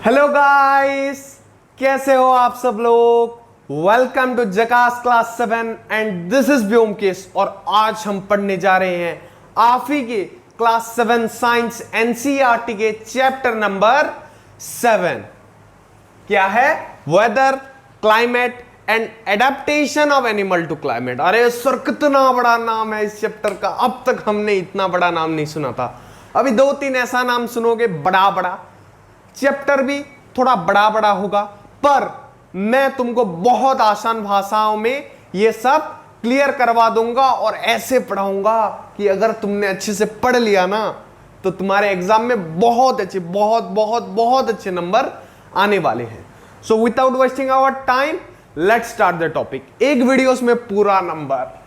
Hello guys, कैसे हो आप सब लोग। Welcome to Jhakaas class 7 and this is Vyomkesh. और आज हम पढ़ने जा रहे हैं आप ही के क्लास 7 साइंस एनसीईआरटी के चैप्टर नंबर 7। क्या है? Weather, climate and adaptation of animal to climate. अरे सर, कितना बड़ा नाम है इस चैप्टर का। अब तक हमने इतना बड़ा नाम नहीं सुना था। अभी 2-3 ऐसा नाम सुनोगे बड़ा बड़ा। चैप्टर भी थोड़ा बड़ा बड़ा होगा, पर मैं तुमको बहुत आसान भाषाओं में ये सब क्लियर करवा दूंगा और ऐसे पढ़ाऊंगा कि अगर तुमने अच्छे से पढ़ लिया ना तो तुम्हारे एग्जाम में बहुत अच्छे बहुत अच्छे नंबर आने वाले हैं। So without wasting our time let's start the topic. एक वीडियोस में पूरा नंबर,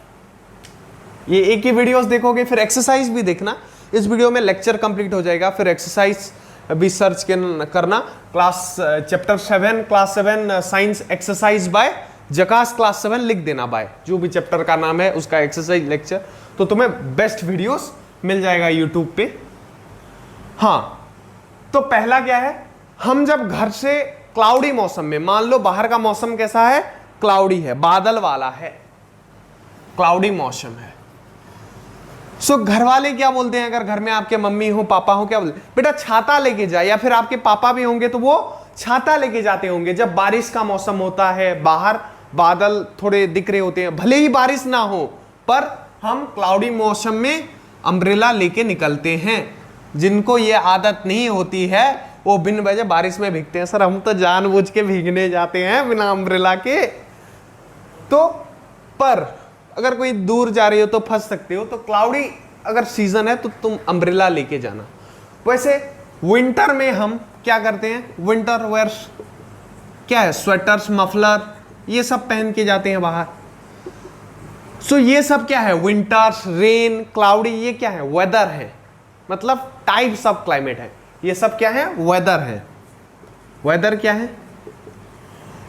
ये एक ही वीडियोस देखोगे, फिर एक्सरसाइज भी देखना। इस वीडियो में लेक्चर कंप्लीट हो जाएगा, फिर एक्सरसाइज भी सर्च करना। Class chapter 7 class 7 science exercise by जकास class 7 लिख देना। बाय जो भी चैप्टर का नाम है उसका एक्सरसाइज लेक्चर, तो तुम्हें बेस्ट वीडियोस मिल जाएगा यूट्यूब पे। हाँ, तो पहला क्या है, हम जब घर से क्लाउडी मौसम में, मान लो बाहर का मौसम कैसा है, क्लाउडी है, बादल वाला है, क्लाउडी मौसम है। सो घर वाले क्या बोलते हैं, अगर घर में आपके मम्मी हो पापा हो, क्या बोलते हैं, बेटा छाता लेके जा। या फिर आपके पापा भी होंगे तो वो छाता लेके जाते होंगे जब बारिश का मौसम होता है, बाहर बादल थोड़े दिख रहे होते हैं, भले ही बारिश ना हो, पर हम क्लाउडी मौसम में अम्ब्रेला लेके निकलते हैं। जिनको ये आदत नहीं होती है वो बिन वजह बारिश में भीगते हैं। सर हम तो जानबूझ के भीगने जाते हैं बिना अम्ब्रेला के। तो पर अगर कोई दूर जा रही हो तो फंस सकते हो, तो क्लाउडी अगर सीजन है तो तुम अम्ब्रेला लेके जाना। वैसे विंटर में हम क्या करते हैं, विंटर वेयर्स क्या है, स्वेटर्स, मफलर, ये सब पहन के जाते हैं बाहर। सो ये सब क्या है, विंटर्स, रेन, क्लाउडी, ये क्या है, वेदर है, मतलब टाइप्स ऑफ क्लाइमेट है। ये सब क्या है, वेदर है। वेदर क्या है,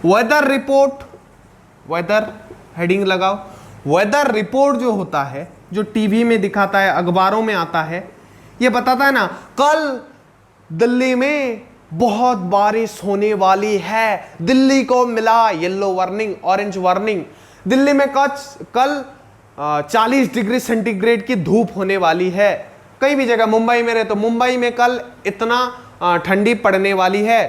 वेदर रिपोर्ट, वेदर हेडिंग लगाओ। वेदर रिपोर्ट जो होता है, जो टीवी में दिखाता है, अखबारों में आता है, ये बताता है ना, कल दिल्ली में बहुत बारिश होने वाली है, दिल्ली को मिला yellow warning, orange warning. Delhi में कल 40 डिग्री सेंटीग्रेड की धूप होने वाली है। कई भी जगह, मुंबई में रहे तो मुंबई में कल इतना ठंडी पड़ने वाली है,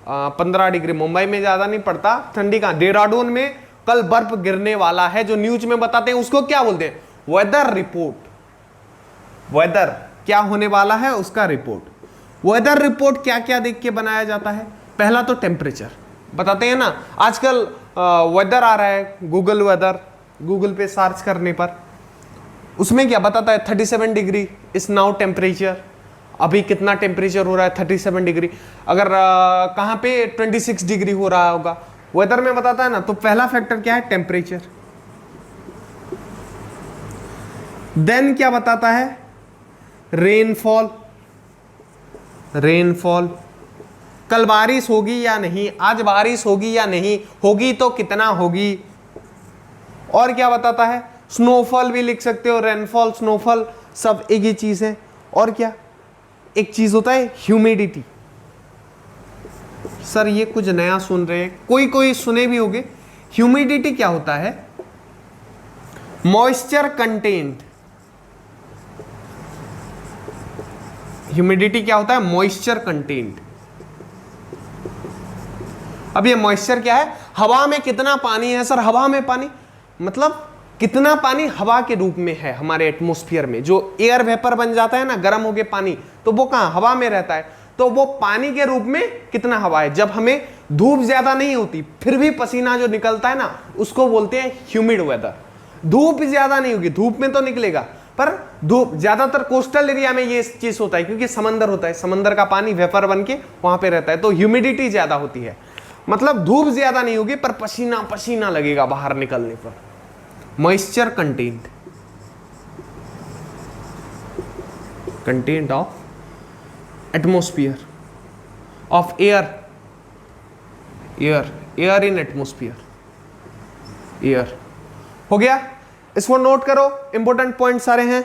15 डिग्री। मुंबई में ज्यादा नहीं पड़ता ठंडी का। देहरादून में कल बर्फ गिरने वाला है, जो न्यूज में बताते हैं उसको क्या बोलते हैं, वेदर रिपोर्ट। वेदर क्या होने वाला है उसका रिपोर्ट। वेदर रिपोर्ट क्या क्या देख के बनाया जाता है, पहला तो टेम्परेचर बताते हैं ना। आजकल वेदर आ रहा है, गूगल वेदर, गूगल पे सर्च करने पर उसमें क्या बताता है, 37 डिग्री इज नाउ टेम्परेचर। अभी कितना टेम्परेचर हो रहा है, 37 डिग्री। अगर कहां पे 26 डिग्री हो रहा होगा, वेदर में बताता है ना। तो पहला फैक्टर क्या है, टेम्परेचर। देन क्या बताता है, रेनफॉल। रेनफॉल, कल बारिश होगी या नहीं, आज बारिश होगी या नहीं, होगी तो कितना होगी। और क्या बताता है, स्नोफॉल भी लिख सकते हो, रेनफॉल, स्नोफॉल सब एक ही चीज है। और क्या एक चीज होता है, ह्यूमिडिटी। सर ये कुछ नया सुन रहे हैं, कोई सुने भी होंगे। ह्यूमिडिटी क्या होता है, मॉइस्चर कंटेंट। ह्यूमिडिटी क्या होता है, मॉइस्चर कंटेंट। अब ये मॉइस्चर क्या है, हवा में कितना पानी है। सर हवा में पानी मतलब कितना पानी हवा के रूप में है हमारे एटमॉस्फेयर में। जो एयर वेपर बन जाता है ना गर्म होके पानी, तो वो कहां, हवा में रहता है। तो वो पानी के रूप में कितना हवा है। जब हमें धूप ज्यादा नहीं होती फिर भी पसीना जो निकलता है ना, उसको बोलते हैं ह्यूमिड वेदर। धूप ज्यादा नहीं होगी, धूप में तो निकलेगा, पर धूप ज्यादातर कोस्टल एरिया में ये चीज होता है, क्योंकि समंदर होता है, समंदर का पानी वेपर बन के वहां पे रहता है, तो ह्यूमिडिटी ज्यादा होती है। मतलब धूप ज्यादा नहीं होगी पर पसीना पसीना लगेगा बाहर निकलने पर। Moisture content, content of atmosphere, of air, air in atmosphere, air हो गया। इसको नोट करो, इंपॉर्टेंट पॉइंट सारे हैं।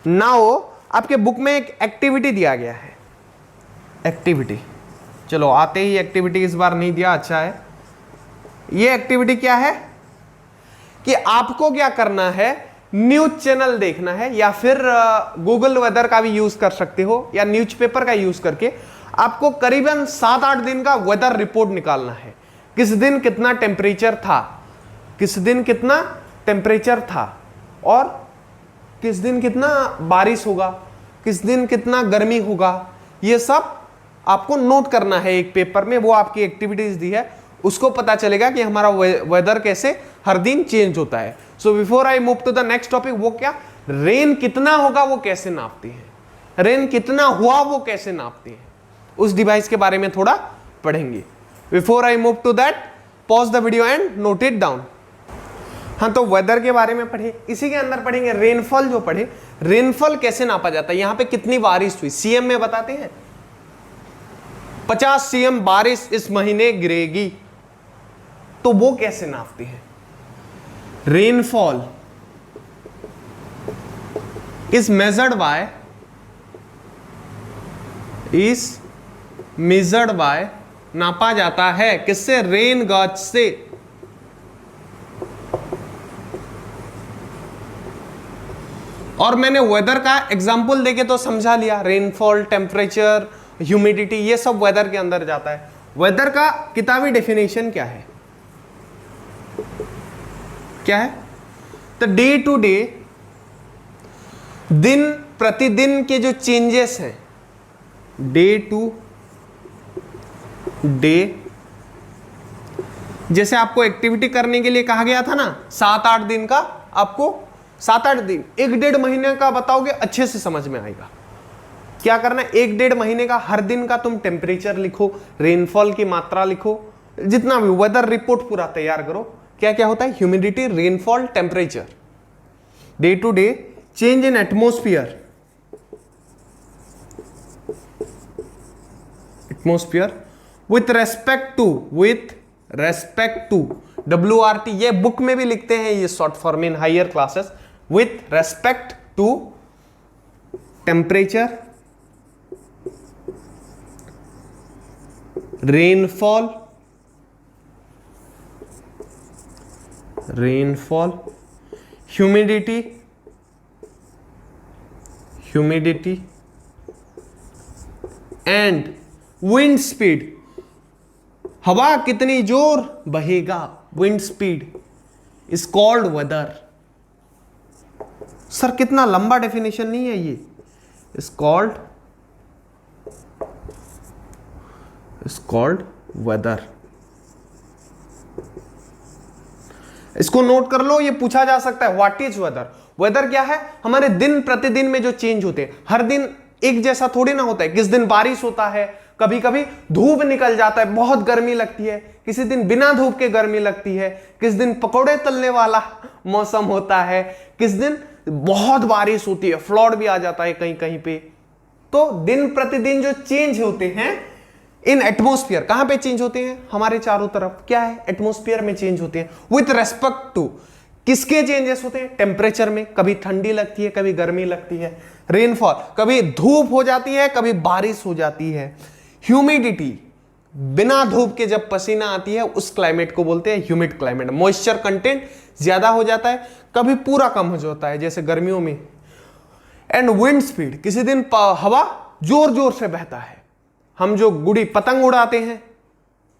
नाउ आपके बुक में एक एक्टिविटी दिया गया है, एक्टिविटी चलो आते ही एक्टिविटी इस बार नहीं दिया, अच्छा है। ये एक्टिविटी क्या है कि आपको क्या करना है, न्यूज चैनल देखना है या फिर गूगल वेदर का भी यूज कर सकते हो या न्यूज़पेपर का यूज करके आपको करीबन 7-8 दिन का वेदर रिपोर्ट निकालना है। किस दिन कितना टेम्परेचर था, किस दिन कितना टेम्परेचर था और किस दिन कितना बारिश होगा, किस दिन कितना गर्मी होगा, ये सब आपको नोट करना है एक पेपर में। वो आपकी एक्टिविटीज दी है, उसको पता चलेगा कि हमारा वेदर कैसे हर दिन चेंज होता है। So before I move to the next topic, वो क्या, रेन कितना होगा वो कैसे नापते हैं, रेन कितना हुआ वो कैसे नापते हैं, उस डिवाइस के बारे में थोड़ा पढ़ेंगे। Before I move to that, pause the video and note it down. हाँ, तो वेदर के बारे में पढ़े, इसी के अंदर पढ़ेंगे रेनफॉल। जो पढ़े रेनफॉल कैसे नापा जाता है, यहां पे कितनी बारिश हुई सीएम में बताते हैं, 50 सीएम बारिश इस महीने गिरेगी, तो वो कैसे नापते हैं। रेनफॉल इज मेजर्ड बाय नापा जाता है किससे, रेन गॉज से। और मैंने वेदर का एग्जांपल देके तो समझा लिया, रेनफॉल, टेम्परेचर, ह्यूमिडिटी, ये सब वेदर के अंदर जाता है। वेदर का किताबी डेफिनेशन क्या है, क्या है, तो डे टू डे, दिन प्रतिदिन के जो चेंजेस हैं, डे टू डे, जैसे आपको एक्टिविटी करने के लिए कहा गया था ना 7-8 दिन का, आपको 7-8 दिन, 1-1.5 महीने का बताओगे अच्छे से समझ में आएगा। क्या करना है, 1-1.5 महीने का हर दिन का तुम टेम्परेचर लिखो, रेनफॉल की मात्रा लिखो, जितना भी वेदर रिपोर्ट पूरा तैयार करो। क्या क्या होता है, humidity, rainfall, temperature, day to day change in atmosphere, with respect to WRT, ये बुक में भी लिखते हैं, ये short form in higher classes, with respect to temperature, rainfall, humidity and wind speed, हवा कितनी जोर बहेगा, wind speed is called weather. Sir कितना लंबा डेफिनेशन नहीं है ये, इज कॉल्ड वेदर। इसको नोट कर लो, ये पूछा जा सकता है, व्हाट इज वेदर। वेदर क्या है, हमारे दिन प्रतिदिन में जो चेंज होते हैं, हर दिन एक जैसा थोड़ी ना होता है। किस दिन बारिश होता है, कभी कभी धूप निकल जाता है, बहुत गर्मी लगती है, किसी दिन बिना धूप के गर्मी लगती है, किस दिन पकौड़े तलने वाला मौसम होता है, किस दिन बहुत बारिश होती है, फ्लड भी आ जाता है कहीं कहीं पे। तो दिन प्रतिदिन जो चेंज होते हैं इन एटमोस्फियर, कहां पे चेंज होते हैं, हमारे चारों तरफ क्या है, एटमोस्फियर में चेंज होते हैं। विथ रेस्पेक्ट टू, किसके चेंजेस होते हैं, टेम्परेचर में, कभी ठंडी लगती है, कभी गर्मी लगती है। रेनफॉल, कभी धूप हो जाती है, कभी बारिश हो जाती है। ह्यूमिडिटी, बिना धूप के जब पसीना आती है उस क्लाइमेट को बोलते हैं ह्यूमिड क्लाइमेट। मॉइस्चर कंटेंट ज्यादा हो जाता है, कभी पूरा कम हो जाता है, जैसे गर्मियों में। एंड विंड स्पीड, किसी दिन हवा जोर जोर से बहता है। हम जो गुड़ी पतंग उड़ाते हैं,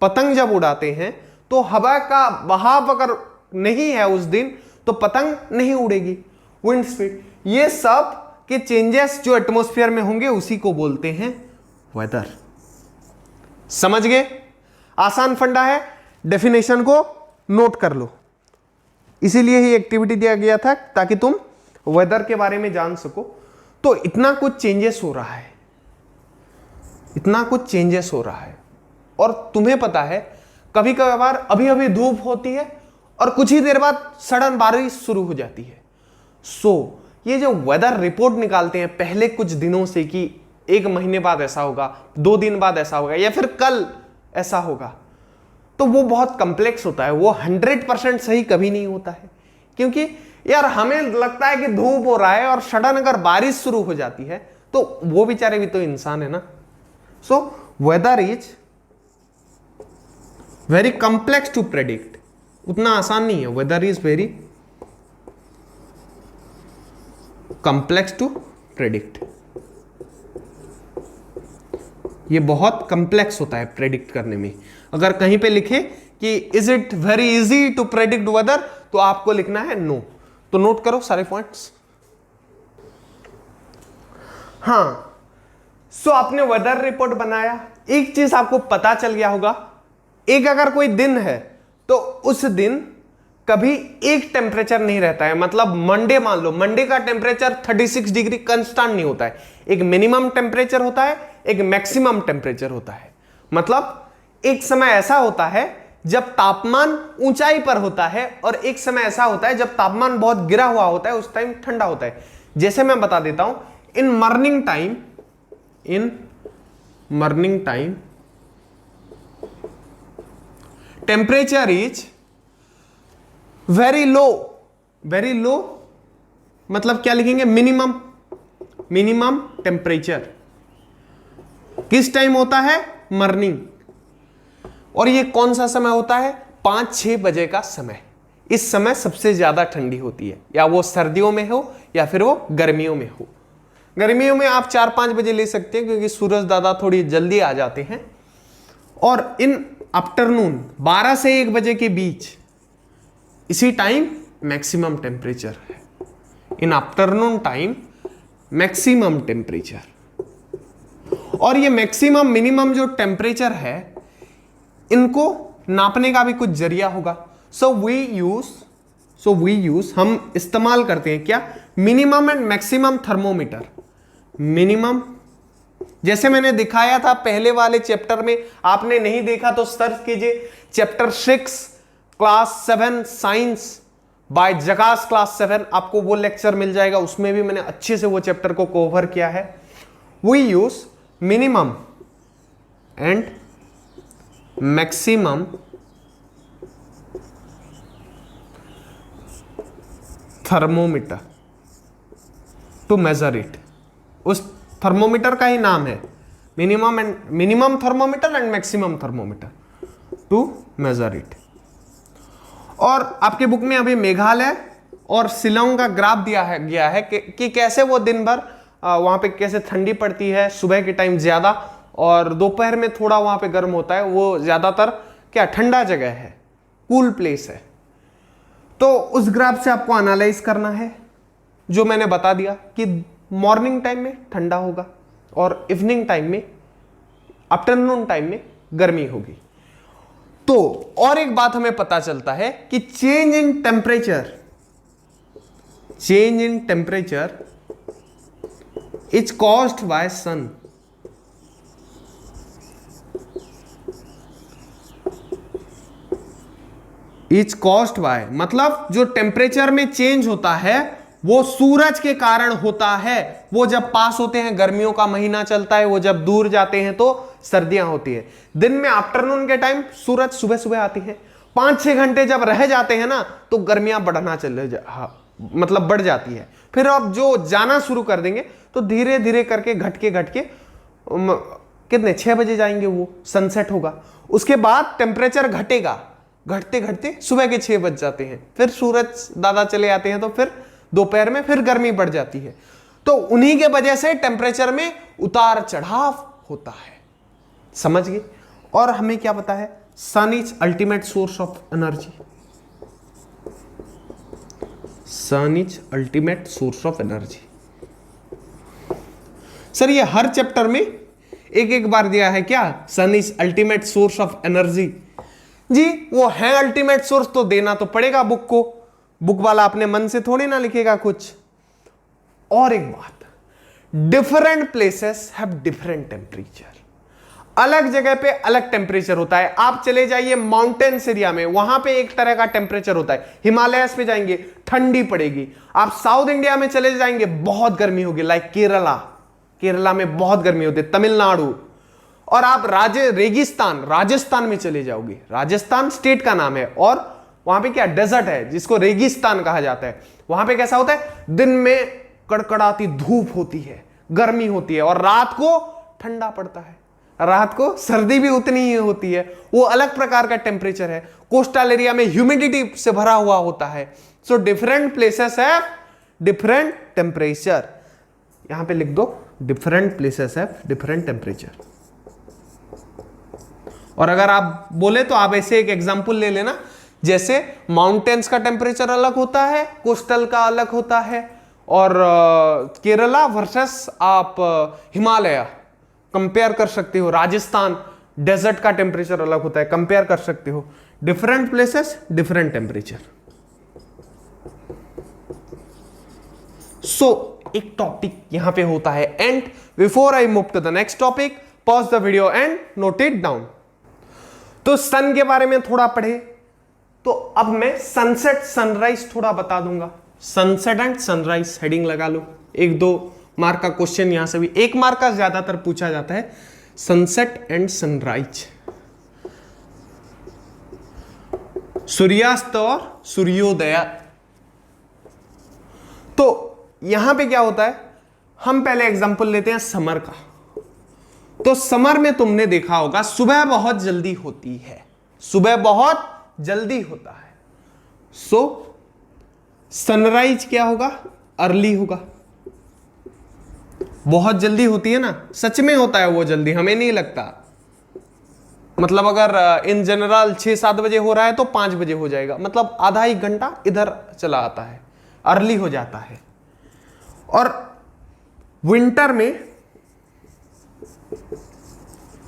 पतंग जब उड़ाते हैं तो हवा का बहाव अगर नहीं है उस दिन तो पतंग नहीं उड़ेगी। विंड स्पीड, ये सब के चेंजेस जो एटमॉस्फेयर में होंगे उसी को बोलते हैं वेदर। समझ गए, आसान फंडा है, डेफिनेशन को नोट कर लो। इसीलिए ही एक्टिविटी दिया गया था ताकि तुम वेदर के बारे में जान सको। तो इतना कुछ चेंजेस हो रहा है, इतना कुछ चेंजेस हो रहा है, और तुम्हें पता है कभी कभार अभी अभी धूप होती है और कुछ ही देर बाद सडन बारिश शुरू हो जाती है। सो ये जो वेदर रिपोर्ट निकालते हैं पहले कुछ दिनों से कि 1 महीने बाद ऐसा होगा, 2 दिन बाद ऐसा होगा, या फिर कल ऐसा होगा, तो वो बहुत कॉम्प्लेक्स होता है, वो 100% सही कभी नहीं होता है। क्योंकि यार हमें लगता है कि धूप हो रहा है और सडन अगर बारिश शुरू हो जाती है तो वो बेचारे भी तो इंसान है ना। So weather is very complex to predict, उतना आसान नहीं है। Weather is very complex to predict, ये बहुत कॉम्प्लेक्स होता है प्रेडिक्ट करने में। अगर कहीं पे लिखे कि is it very easy to predict weather, तो आपको लिखना है नो। तो नोट करो सारे पॉइंट्स। हाँ, सो आपने वेदर रिपोर्ट बनाया, एक चीज आपको पता चल गया होगा, एक अगर कोई दिन है तो उस दिन कभी एक टेम्परेचर नहीं रहता है। मतलब मंडे मान लो, मंडे का टेम्परेचर 36 डिग्री कंस्टेंट नहीं होता है। एक मिनिमम टेम्परेचर होता है, एक मैक्सिमम टेम्परेचर होता है। मतलब एक समय ऐसा होता है जब तापमान ऊंचाई पर होता है, और एक समय ऐसा होता है जब तापमान बहुत गिरा हुआ होता है, उस टाइम ठंडा होता है। जैसे मैं बता देता हूं, in morning time temperature is very low, मतलब क्या लिखेंगे, मिनिमम टेम्परेचर किस टाइम होता है, मॉर्निंग। और ये कौन सा समय होता है, 5-6 बजे का समय। इस समय सबसे ज्यादा ठंडी होती है, या वो सर्दियों में हो या फिर वो गर्मियों में हो। गर्मियों में आप 4-5 बजे ले सकते हैं क्योंकि सूरज दादा थोड़ी जल्दी आ जाते हैं। और इन आफ्टरनून 12 से 1 बजे के बीच, इसी टाइम मैक्सिमम टेम्परेचर है। In afternoon time maximum temperature, और ये मैक्सिमम मिनिमम जो टेम्परेचर है, इनको नापने का भी कुछ जरिया होगा। सो वी यूज हम इस्तेमाल करते हैं क्या, minimum and maximum thermometer. Minimum, जैसे मैंने दिखाया था पहले वाले चैप्टर में, आपने नहीं देखा तो सर्च कीजिए, chapter 6 class 7 science by जकास class 7, आपको वो लेक्चर मिल जाएगा। उसमें भी मैंने अच्छे से वो चैप्टर को कवर किया है। We use minimum and maximum thermometer to measure it. उस थर्मोमीटर का ही नाम है minimum thermometer and maximum thermometer to measure it. और आपके बुक में अभी मेघालय और शिलोंग का ग्राफ गया है कि कैसे वो दिन भर वहां पे कैसे ठंडी पड़ती है, सुबह के टाइम ज्यादा और दोपहर में थोड़ा वहां पे गर्म होता है। वो ज्यादातर क्या ठंडा जगह है, कूल प्लेस है। तो उस ग्राफ से आपको एनालाइज करना है, जो मैंने बता दिया कि मॉर्निंग टाइम में ठंडा होगा और इवनिंग टाइम में, आफ्टरनून टाइम में गर्मी होगी। तो और एक बात हमें पता चलता है कि change in temperature is caused by sun. Is caused by, मतलब जो टेम्परेचर में चेंज होता है वो सूरज के कारण होता है। वो जब पास होते हैं गर्मियों का महीना चलता है, वो जब दूर जाते हैं तो सर्दियां होती है। दिन में आफ्टरनून के टाइम सूरज सुबह सुबह आती है, 5-6 घंटे जब रह जाते हैं ना तो गर्मियां बढ़ना मतलब बढ़ जाती है। फिर अब जो जाना शुरू कर देंगे तो धीरे धीरे करके घट के कितने 6 बजे जाएंगे, वो सनसेट होगा। उसके बाद टेम्परेचर घटेगा, घटते घटते सुबह के 6 बज जाते हैं, फिर सूरज दादा चले आते हैं, तो फिर दोपहर में फिर गर्मी बढ़ जाती है। तो उन्हीं के वजह से टेम्परेचर में उतार चढ़ाव होता है, समझ गए। और हमें क्या पता है, sun is ultimate source of energy. Sun is ultimate source of energy. Sir ये हर चैप्टर में एक बार दिया है क्या, sun is ultimate source of energy? जी वो है अल्टीमेट सोर्स, तो देना तो पड़ेगा बुक को। बुक वाला अपने मन से थोड़ी ना लिखेगा कुछ। और एक बात, different places have different temperature. अलग जगह पे अलग टेम्परेचर होता है। आप चले जाइए माउंटेन्स एरिया में, वहां पे एक तरह का टेम्परेचर होता है। हिमालयस पे जाएंगे ठंडी पड़ेगी। आप साउथ इंडिया में चले जाएंगे बहुत गर्मी होगी, लाइक केरला में बहुत गर्मी होती है, तमिलनाडु। और आप राजस्थान में चले जाओगे, राजस्थान स्टेट का नाम है, और वहां पे क्या डेजर्ट है जिसको रेगिस्तान कहा जाता है। वहां पे कैसा होता है, दिन में कड़कड़ाती धूप होती है, गर्मी होती है, और रात को ठंडा पड़ता है। रात को सर्दी भी उतनी ही होती है, वो अलग प्रकार का टेम्परेचर है। कोस्टल एरिया में ह्यूमिडिटी से भरा हुआ होता है। So different places have different temperature. यहां पे लिख दो, different places have different temperature. और अगर आप बोले तो आप ऐसे एक एग्जांपल ले लेना, जैसे माउंटेन्स का टेम्परेचर अलग होता है, कोस्टल का अलग होता है, और केरला वर्सेस आप हिमालय कंपेयर कर सकते हो। राजस्थान डेजर्ट का टेम्परेचर अलग होता है, कंपेयर कर सकते हो। Different places different temperature. So एक टॉपिक यहां पे होता है and before I move to the next topic, pause the video and note it down. तो सन के बारे में थोड़ा पढ़े, तो अब मैं सनसेट सनराइज थोड़ा बता दूंगा। सनसेट एंड सनराइज हेडिंग लगा लो। 1-2 मार्क का क्वेश्चन यहां से भी 1 मार्क का ज्यादातर पूछा जाता है। सनसेट एंड सनराइज, सूर्यास्त और सूर्योदय। तो यहां पे क्या होता है, हम पहले एग्जांपल लेते हैं समर का। तो समर में तुमने देखा होगा सुबह बहुत जल्दी होती है, सुबह बहुत जल्दी होता है। सो सनराइज क्या होगा, अर्ली होगा। बहुत जल्दी होती है ना, सच में होता है वो जल्दी, हमें नहीं लगता। मतलब अगर इन जनरल 6-7 बजे हो रहा है तो 5 बजे हो जाएगा, मतलब आधा 1 घंटा इधर चला आता है, अर्ली हो जाता है। और विंटर में,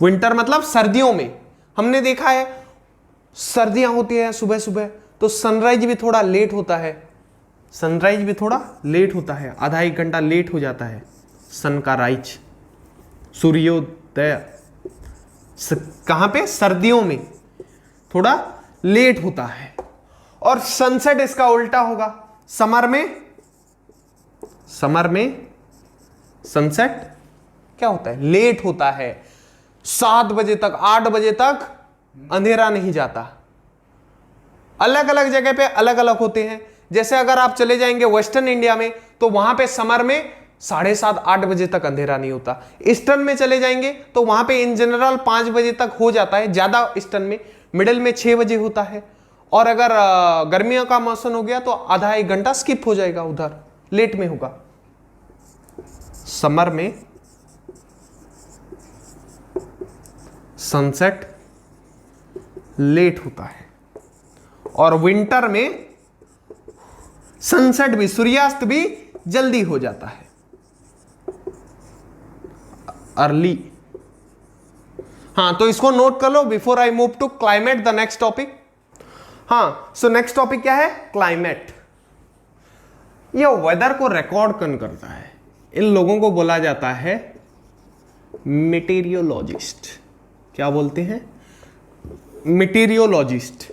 विंटर मतलब सर्दियों में हमने देखा है सर्दियां होती है सुबह सुबह, तो सनराइज भी थोड़ा लेट होता है। सनराइज भी थोड़ा लेट होता है, आधा 1 घंटा लेट हो जाता है सन का राइज, सूर्योदय। कहां पे, सर्दियों में थोड़ा लेट होता है। और सनसेट इसका उल्टा होगा, समर में। समर में सनसेट क्या होता है, लेट होता है। 7 बजे तक, 8 बजे तक अंधेरा नहीं जाता। अलग अलग जगह पे अलग अलग होते हैं। जैसे अगर आप चले जाएंगे वेस्टर्न इंडिया में, तो वहां पे समर में 7:30-8 बजे तक अंधेरा नहीं होता। ईस्टर्न में चले जाएंगे तो वहां पे इन जनरल 5 बजे तक हो जाता है, ज्यादा ईस्टर्न में। मिडिल में 6 बजे होता है। और अगर गर्मियों का मौसम हो गया तो आधा 1 घंटा स्किप हो जाएगा, उधर लेट में होगा। समर में सनसेट लेट होता है, और विंटर में सनसेट भी, सूर्यास्त भी जल्दी हो जाता है, अर्ली। हाँ, तो इसको नोट कर लो before I move to climate, the next topic. हाँ, सो नेक्स्ट टॉपिक क्या है, क्लाइमेट। यह वेदर को रिकॉर्ड करता है। इन लोगों को बोला जाता है मेटीरियोलॉजिस्ट। क्या बोलते हैं, मेटीरियोलॉजिस्ट,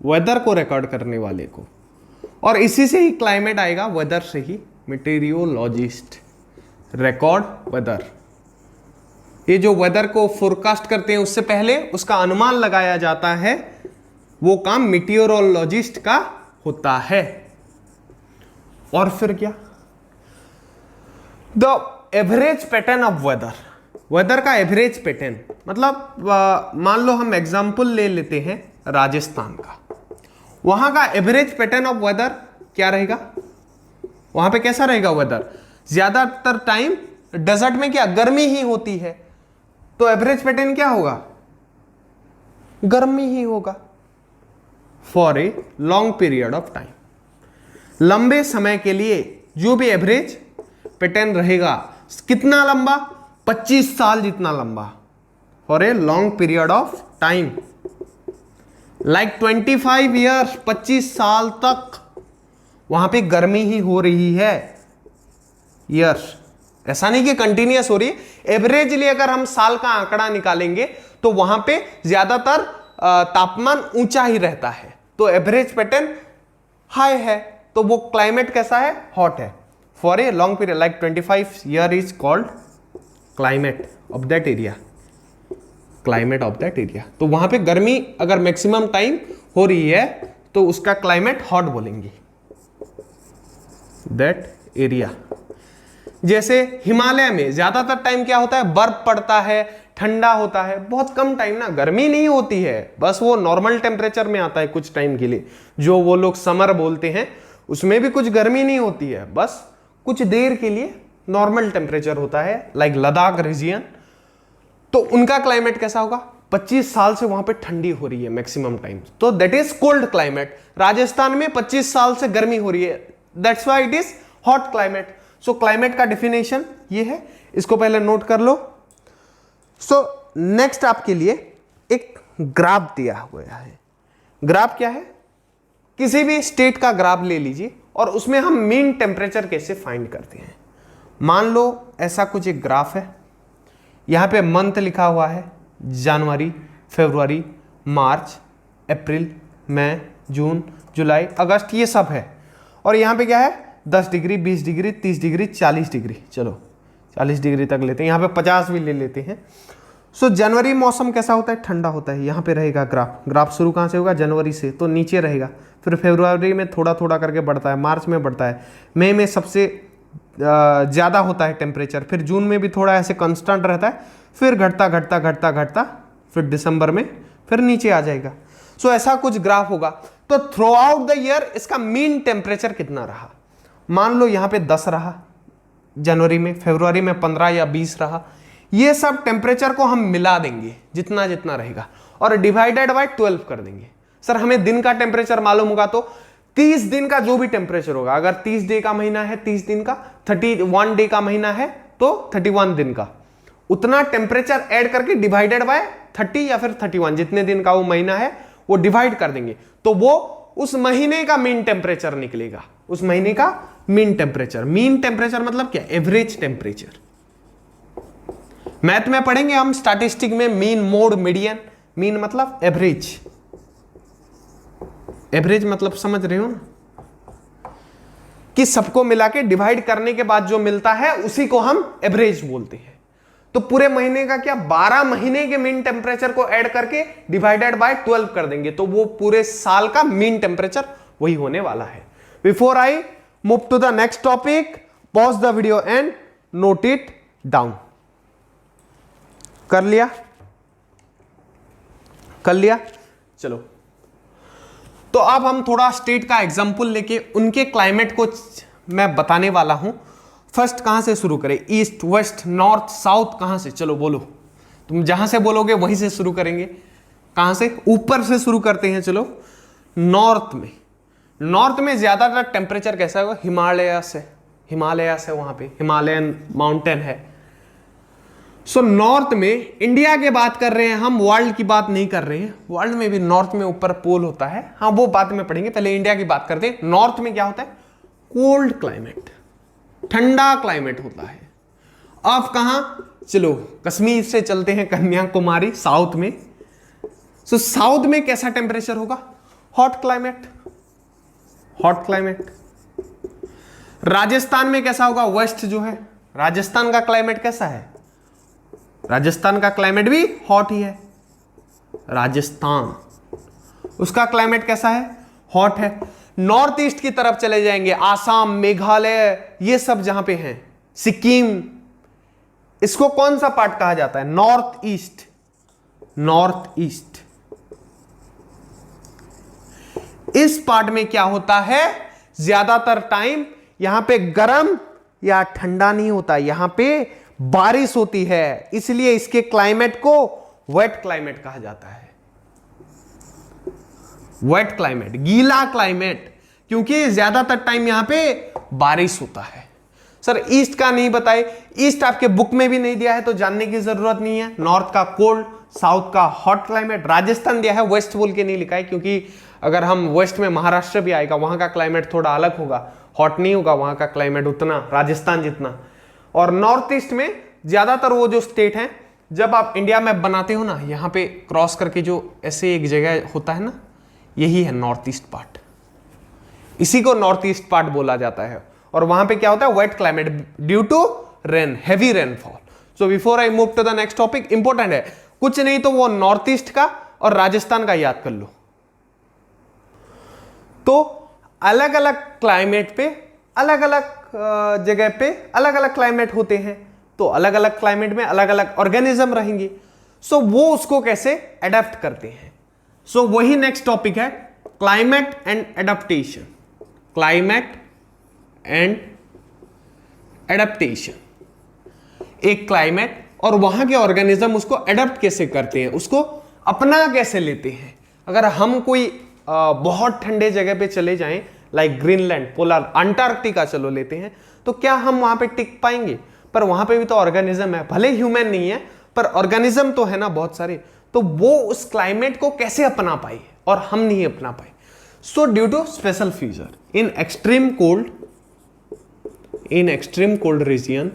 वेदर को रिकॉर्ड करने वाले को। और इसी से ही क्लाइमेट आएगा, वेदर से ही। मेटीरियोलॉजिस्ट, रिकॉर्ड वेदर। ये जो वेदर को फोरकास्ट करते हैं, उससे पहले उसका अनुमान लगाया जाता है, वो काम मेटीरियोलॉजिस्ट का होता है। और फिर क्या, the average pattern of weather. Weather का एवरेज पैटर्न मतलब मान लो हम एग्जांपल ले लेते हैं राजस्थान का। वहां का एवरेज पैटर्न ऑफ वेदर क्या रहेगा, वहां पे कैसा रहेगा वेदर, ज्यादातर टाइम डेजर्ट में क्या, गर्मी ही होती है। तो एवरेज पैटर्न क्या होगा, गर्मी ही होगा। For a long period of time, लंबे समय के लिए जो भी एवरेज पैटर्न रहेगा, कितना लंबा, 25 साल जितना लंबा। For a long period of time, like 25 years, 25 साल तक वहां पे गर्मी ही हो रही है। ईयर्स, ऐसा नहीं कि कंटिन्यूअस हो रही है। एवरेजली अगर हम साल का आंकड़ा निकालेंगे तो वहां पे ज्यादातर तापमान ऊंचा ही रहता है, तो एवरेज पैटर्न हाई है, तो वो क्लाइमेट कैसा है, हॉट है। For a long period like 25 year is called climate of that area, climate of that area. तो वहां पे गर्मी अगर मैक्सिमम टाइम हो रही है तो उसका क्लाइमेट हॉट बोलेंगे, दैट एरिया। जैसे हिमालय में ज्यादातर टाइम क्या होता है, बर्फ पड़ता है, ठंडा होता है, बहुत कम टाइम ना, गर्मी नहीं होती है, बस वो नॉर्मल टेम्परेचर में आता है कुछ टाइम के लिए, जो वो लोग समर बोलते हैं, उसमें भी कुछ गर्मी नहीं होती है, बस कुछ देर के लिए नॉर्मल टेम्परेचर होता है, लाइक लद्दाख रीजियन। तो उनका क्लाइमेट कैसा होगा? 25 साल से वहां पे ठंडी हो रही है मैक्सिमम टाइम, तो that is cold climate. Rajasthan में 25 साल से गर्मी हो रही है, that's why it is hot climate. So climate का डेफिनेशन ये है, इसको पहले नोट कर लो। सो नेक्स्ट आपके लिए एक ग्राफ दिया हुआ है। ग्राफ क्या है? किसी भी स्टेट का ग्राफ ले लीजिए और उसमें हम मीन टेम्परेचर कैसे फाइंड करते हैं। मान लो ऐसा कुछ एक ग्राफ है, यहां पे मंथ लिखा हुआ है, जनवरी, फरवरी, मार्च, अप्रैल, मई, जून, जुलाई, अगस्त, ये सब है। और यहां पे क्या है? 10 डिग्री, 20 डिग्री, 30 डिग्री, 40 डिग्री, चलो 40 डिग्री तक लेते हैं, यहाँ पे 50 भी ले लेते हैं। सो जनवरी मौसम कैसा होता है? ठंडा होता है। यहाँ पे रहेगा ग्राफ शुरू कहाँ से होगा? जनवरी से, तो नीचे रहेगा। फिर फरवरी में थोड़ा थोड़ा करके बढ़ता है, मार्च में बढ़ता है, मई में सबसे ज़्यादा होता है टेम्परेचर, फिर जून में भी थोड़ा ऐसे कांस्टेंट रहता है, फिर घटता घटता घटता घटता फिर दिसंबर में फिर नीचे आ जाएगा। सो ऐसा कुछ ग्राफ होगा। तो थ्रू आउट द ईयर इसका मीन टेम्परेचर कितना रहा? मान लो यहाँ पे 10 रहा जनवरी में, फरवरी में 15 या 20 रहा। ये सब टेम्परेचर को हम मिला देंगे जितना जितना रहेगा और डिवाइडेड बाय 12 कर देंगे। सर हमें दिन का टेम्परेचर मालूम होगा, तो 30 दिन का जो भी टेम्परेचर होगा, अगर 30 डे का महीना है 30 दिन का, 31 डे का महीना है तो 31 दिन का, उतना टेम्परेचर ऐड करके डिवाइडेड बाय 30 या फिर 31, जितने दिन का वो महीना है वो डिवाइड कर देंगे, तो वो उस महीने का मीन टेम्परेचर निकलेगा। उस महीने का मीन टेम्परेचर, मीन टेम्परेचर मतलब क्या? Average temperature. मैथ में पढ़ेंगे हम स्टैटिस्टिक में मीन, मोड, मीडियन। मीन मतलब एवरेज, एवरेज मतलब समझ रहे हो ना, कि सबको मिला के डिवाइड करने के बाद जो मिलता है उसी को हम एवरेज बोलते हैं। तो पूरे महीने का क्या, 12 महीने के मीन टेम्परेचर को ऐड करके डिवाइडेड बाय 12 कर देंगे, तो वो पूरे साल का मीन टेम्परेचर वही होने वाला है। Before I move to the next topic, pause the video and note it down. कर लिया? कर लिया? चलो, तो अब हम थोड़ा स्टेट का एग्जांपल लेके उनके क्लाइमेट को मैं बताने वाला हूं। फर्स्ट कहां से शुरू करें? ईस्ट, वेस्ट, नॉर्थ, साउथ, कहां से? चलो बोलो, तुम जहां से बोलोगे वहीं से शुरू करेंगे। कहां से? ऊपर से शुरू करते हैं। चलो, नॉर्थ में। नॉर्थ में ज्यादातर टेम्परेचर कैसा होगा? हिमालय से वहां पे हिमालयन माउंटेन है। सो नॉर्थ में, इंडिया की बात कर रहे हैं हम, वर्ल्ड की बात नहीं कर रहे हैं। वर्ल्ड में भी नॉर्थ में ऊपर पोल होता है, हाँ वो बात में पढ़ेंगे, पहले इंडिया की बात करते हैं। नॉर्थ में क्या होता है? कोल्ड क्लाइमेट, ठंडा क्लाइमेट होता है। अब कहां? चलो कश्मीर से चलते हैं कन्याकुमारी, साउथ में। सो साउथ में कैसा टेम्परेचर होगा? Hot climate, hot climate. Rajasthan में कैसा होगा? वेस्ट जो है, राजस्थान का क्लाइमेट कैसा है? राजस्थान का क्लाइमेट भी हॉट ही है। राजस्थान, उसका क्लाइमेट कैसा है? हॉट है। नॉर्थ ईस्ट की तरफ चले जाएंगे, आसाम, मेघालय, ये सब जहां पे हैं, सिक्किम, इसको कौन सा पार्ट कहा जाता है? North east. नॉर्थ ईस्ट, इस पार्ट में क्या होता है? ज्यादातर टाइम यहां पे गर्म या ठंडा नहीं होता, यहां पे बारिश होती है, इसलिए इसके क्लाइमेट को वेट क्लाइमेट कहा जाता है। वेट क्लाइमेट, गीला क्लाइमेट, क्योंकि ज्यादातर टाइम यहां पे बारिश होता है। सर ईस्ट का नहीं बताए, ईस्ट आपके बुक में भी नहीं दिया है तो जानने की जरूरत नहीं है। नॉर्थ का कोल्ड, साउथ का हॉट क्लाइमेट। राजस्थान दिया है, वेस्ट बोल के नहीं लिखा है, क्योंकि अगर हम वेस्ट में महाराष्ट्र भी आएगा, वहां का क्लाइमेट थोड़ा अलग होगा, हॉट नहीं होगा वहां का क्लाइमेट उतना राजस्थान जितना। और नॉर्थ ईस्ट में ज्यादातर वो जो स्टेट हैं, जब आप इंडिया मैप बनाते हो ना, यहाँ पे क्रॉस करके जो ऐसे एक जगह होता है ना, यही है नॉर्थ ईस्ट पार्ट, इसी को नॉर्थ ईस्ट पार्ट बोला जाता है। और वहां पे क्या होता है? Wet climate due to rain, heavy rainfall. So before I move to the next topic, important है, कुछ नहीं तो वो नॉर्थ ईस्ट का और राजस्थान का याद कर लो। तो अलग अलग क्लाइमेट पे, अलग अलग जगह पे अलग अलग क्लाइमेट होते हैं, तो अलग अलग क्लाइमेट में अलग अलग ऑर्गेनिज्म रहेंगे। सो वो उसको कैसे एडेप्ट करते हैं। सो वही नेक्स्ट टॉपिक है climate and adaptation. Climate and adaptation, एक क्लाइमेट और वहां के ऑर्गेनिज्म उसको एडेप्ट कैसे करते हैं, उसको अपना कैसे लेते हैं। अगर हम कोई बहुत ठंडे जगह पे चले जाएं, लाइक ग्रीनलैंड, पोलर, अंटार्कटिका चलो लेते हैं, तो क्या हम वहां पे टिक पाएंगे? पर वहां पे भी तो ऑर्गेनिज्म है, भले ह्यूमन नहीं है पर ऑर्गेनिज्म तो है ना बहुत सारे। तो वो उस क्लाइमेट को कैसे अपना पाए और हम नहीं अपना पाए। So due to special feature in extreme cold region,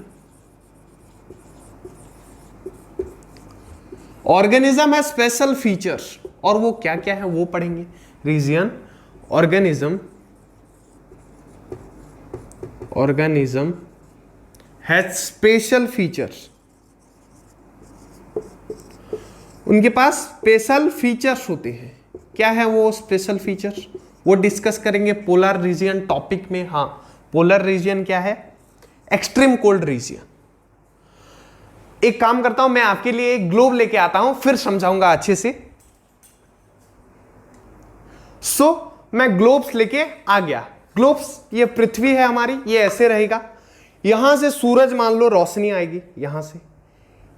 organism है स्पेशल फीचर्स, और वो क्या क्या है वो पढ़ेंगे। Region, organism has special features, उनके पास स्पेशल फीचर्स होते हैं। क्या है वो स्पेशल फीचर्स, वो डिस्कस करेंगे पोलर रीजन टॉपिक में। हाँ, पोलर रीजन क्या है? Extreme cold region. एक काम करता हूं, मैं आपके लिए एक ग्लोब लेके आता हूं, फिर समझाऊंगा अच्छे से। मैं ग्लोब्स लेके आ गया। ग्लोब्स, ये पृथ्वी है हमारी, ये ऐसे रहेगा। यहां से सूरज मान लो रोशनी आएगी यहां से,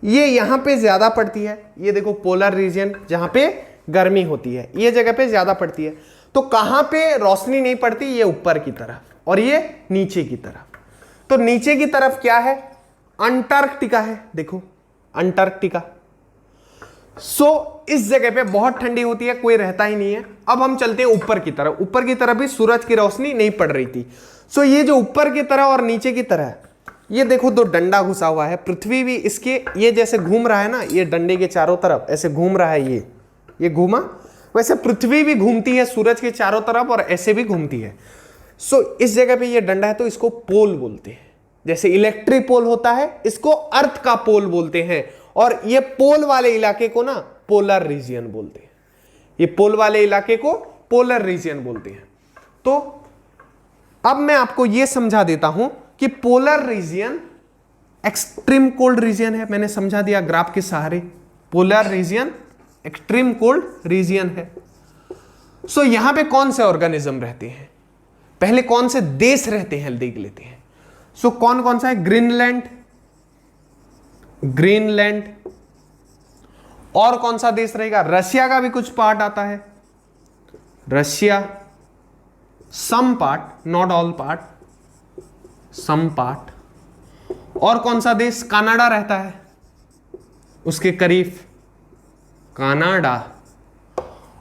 ये यहां पे ज्यादा पड़ती है। ये देखो पोलर रीजन जहां पे गर्मी होती है, ये जगह पे ज्यादा पड़ती है। तो कहां पे रोशनी नहीं पड़ती? ये ऊपर की तरफ और ये नीचे की तरफ। तो नीचे की तरफ क्या है? अंटार्कटिका है, देखो अंटार्कटिका। इस जगह पे बहुत ठंडी होती है, कोई रहता ही नहीं है। अब हम चलते हैं ऊपर की तरफ। ऊपर की तरफ भी सूरज की रोशनी नहीं पड़ रही थी। ये जो ऊपर की तरह और नीचे की तरह, ये देखो दो डंडा घुसा हुआ है। पृथ्वी भी इसके ये जैसे घूम रहा है ना, ये डंडे के चारों तरफ ऐसे घूम रहा है, ये घूमा, वैसे पृथ्वी भी घूमती है सूरज के चारों तरफ और ऐसे भी घूमती है। इस जगह पे ये डंडा है तो इसको पोल बोलते हैं। जैसे इलेक्ट्रिक पोल होता है, इसको अर्थ का पोल बोलते हैं। और ये पोल वाले इलाके को ना पोलर रीजन बोलते हैं। ये पोल वाले इलाके को पोलर रीजन बोलते हैं। तो अब मैं आपको यह समझा देता हूं कि polar region extreme cold reason है। मैंने समझा दिया ग्राफ के सहारे। Polar region extreme cold reason है। यहां पे कौन से ऑर्गेनिज्म रहते हैं, पहले कौन से देश रहते हैं देख लेते हैं। कौन कौन सा है? ग्रीनलैंड, और कौन सा देश रहेगा? रशिया का भी कुछ पार्ट आता है, Russia, some part, not all part, some part. और कौन सा देश? कनाडा रहता है उसके करीब, कनाडा।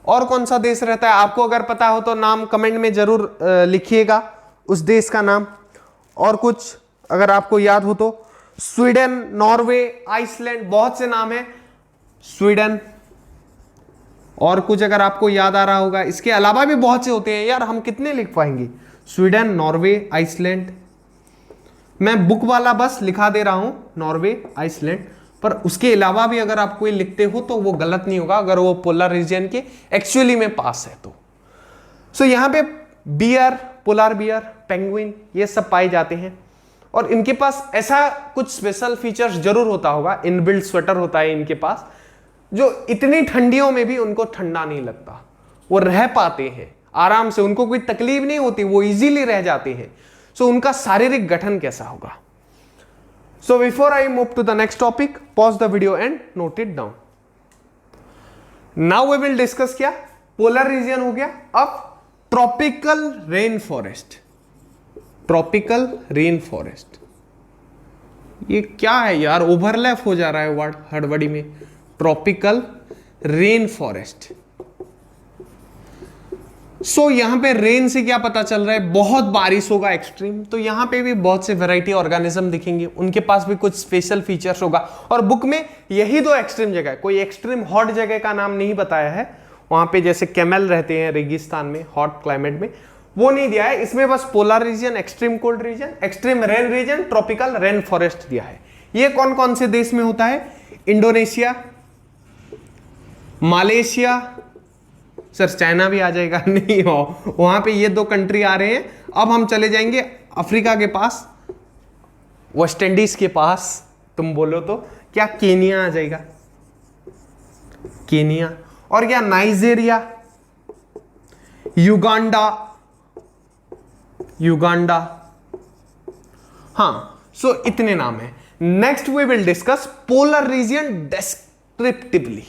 और कौन सा देश रहता है? आपको अगर पता हो तो नाम कमेंट में जरूर लिखिएगा उस देश का नाम। और कुछ अगर आपको याद हो तो स्वीडन, नॉर्वे, आइसलैंड, बहुत से नाम है, स्वीडन। और कुछ अगर आपको याद आ रहा होगा, इसके अलावा भी बहुत से होते हैं यार, हम कितने लिख पाएंगे? Sweden, Norway, Iceland. मैं बुक वाला बस लिखा दे रहा हूं, नॉर्वे, आइसलैंड, पर उसके अलावा भी अगर आप कोई लिखते हो तो वो गलत नहीं होगा अगर वो पोलर रीजन के एक्चुअली में पास है तो। यहां पे बियर, पोलर बियर, पेंगुइन, ये सब पाए जाते हैं। और इनके पास ऐसा कुछ स्पेशल फीचर्स जरूर होता होगा, इनबिल्ट स्वेटर होता है इनके पास, जो इतनी ठंडियों में भी उनको ठंडा नहीं लगता, वो रह पाते हैं आराम से, उनको कोई तकलीफ नहीं होती, वो इजीली रह जाते हैं। उनका शारीरिक गठन कैसा होगा। Before I move to the next topic, pause the video and note it down. Now we will discuss क्या? पोलर रीजन हो गया। अब tropical rain forest. Tropical rain forest, ये क्या है यार, ओवरलैप हो जा रहा है वर्ड हड़बड़ी में। Tropical rain forest. यहां पे रेन से क्या पता चल रहा है? बहुत बारिश होगा एक्सट्रीम। तो यहां पे भी बहुत से वैरायटी ऑर्गेनिज्म दिखेंगे, उनके पास भी कुछ स्पेशल फीचर्स होगा। और बुक में यही दो एक्सट्रीम जगह, कोई एक्सट्रीम हॉट जगह का नाम नहीं बताया है। वहां पे जैसे कैमल रहते हैं रेगिस्तान में, हॉट क्लाइमेट में, वो नहीं दिया है। इसमें बस polar region, extreme cold region, extreme rain region, tropical rain forest दिया है। ये कौन कौन से देश में होता है? इंडोनेशिया, मलेशिया, सर चाइना भी आ जाएगा नहीं हो, वहां पे ये दो कंट्री आ रहे हैं। अब हम चले जाएंगे अफ्रीका के पास, वेस्ट इंडीज के पास, तुम बोलो तो क्या केनिया आ जाएगा? केनिया, और क्या नाइजेरिया, युगांडा, युगांडा, हाँ। सो इतने नाम है। Next we will discuss polar region descriptively,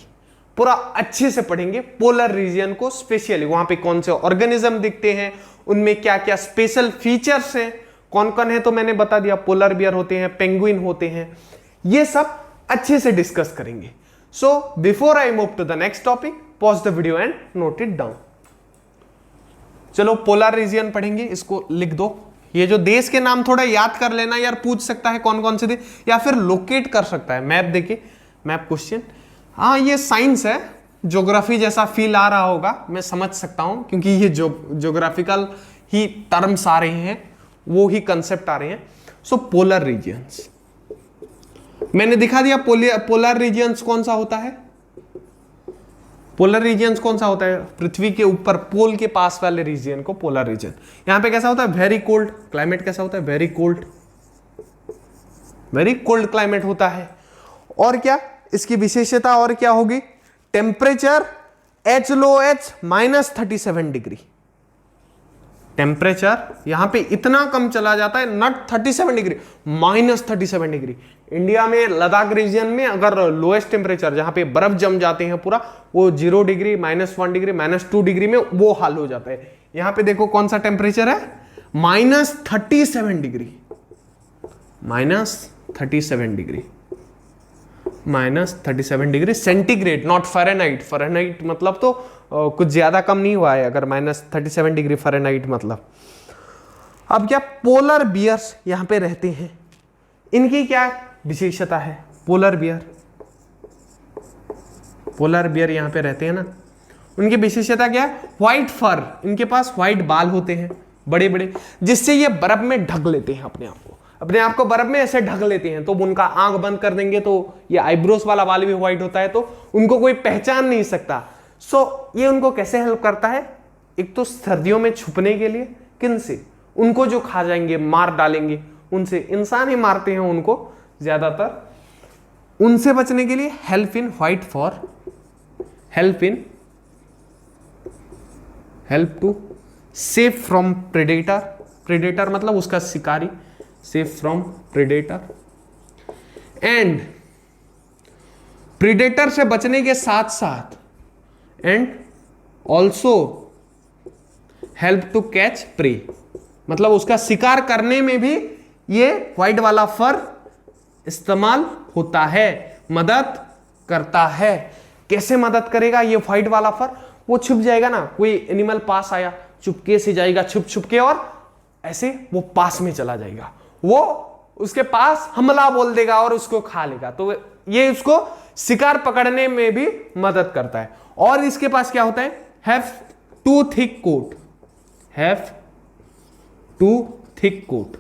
पूरा अच्छे से पढ़ेंगे पोलर रीजन को, स्पेशली वहां पे कौन से ऑर्गेनिज्म दिखते हैं, उनमें क्या क्या स्पेशल फीचर्स हैं, कौन कौन है तो मैंने बता दिया, पोलर बियर होते हैं, पेंगुइन होते हैं, ये सब अच्छे से डिस्कस करेंगे। So before I move to the next topic, pause the video and note it down. चलो पोलर रीजन पढ़ेंगे, इसको लिख दो। ये जो देश के नाम थोड़ा याद कर लेना यार, पूछ सकता है कौन कौन से देश, या फिर लोकेट कर सकता है मैप देके, मैप क्वेश्चन। हाँ ये साइंस है, ज्योग्राफी जैसा फील आ रहा होगा, मैं समझ सकता हूं, क्योंकि ये ज्योग्राफिकल ही टर्म्स आ रहे हैं, वो ही कंसेप्ट आ रहे हैं। सो पोलर रीजन्स मैंने दिखा दिया। पोलर रीजन्स कौन सा होता है, पोलर रीजन्स कौन सा होता है, पृथ्वी के ऊपर पोल के पास वाले रीजन को पोलर रीजन। यहां पे कैसा होता है, वेरी कोल्ड क्लाइमेट, कैसा होता है, very cold, very cold climate होता है। और क्या इसकी विशेषता और क्या होगी, टेम्परेचर HLOH -37 डिग्री, टेम्परेचर यहां पे इतना कम चला जाता है, नॉट 37 डिग्री, -37 डिग्री। इंडिया में लद्दाख रीजन में अगर लोएस्ट टेम्परेचर जहां पे बर्फ जम जाते हैं पूरा, वो 0 डिग्री, -1 डिग्री, -2 डिग्री में वो हाल हो जाता है। यहां पे देखो कौन सा टेम्परेचर है, -37 degree, -37 degree, -37 degree centigrade, not Fahrenheit. Fahrenheit मतलब तो कुछ ज्यादा कम नहीं हुआ है, अगर -37 डिग्री फ़ारेनहाइट मतलब। अब क्या पोलर बियर्स यहां पे रहते हैं, इनकी क्या विशेषता है, पोलर बियर, पोलर बियर यहां पे रहते हैं ना, उनकी विशेषता क्या है, व्हाइट फर, इनके पास व्हाइट बाल होते हैं बड़े बड़े, जिससे ये बर्फ में ढक लेते हैं अपने आप को बर्फ में ऐसे ढक लेते हैं। तो उनका आंख बंद कर देंगे तो ये आईब्रोस वाला बाल भी व्हाइट होता है, तो उनको कोई पहचान नहीं सकता। सो ये उनको कैसे हेल्प करता है, एक तो सर्दियों में छुपने के लिए, किन से, उनको Uनको खा जाएंगे, मार डालेंगे, उनसे, इंसान ही मारते हैं उनको ज्यादातर, उनसे बचने के लिए help in white for, help to safe from predator, predator मतलब उसका शिकारी, safe from predator, and predator से बचने के साथ साथ and also help to catch prey, मतलब उसका शिकार करने में भी ये व्हाइट वाला फर इस्तेमाल होता है, मदद करता है। कैसे मदद करेगा ये व्हाइट वाला फर, वो छुप जाएगा ना, कोई एनिमल पास आया चुपके से जाएगा, छुप छुप के, और ऐसे वो पास में चला जाएगा, वो उसके पास हमला बोल देगा और उसको खा लेगा। तो ये उसको शिकार पकड़ने में भी मदद करता है। और इसके पास क्या होता है, have two thick coat, have two thick coat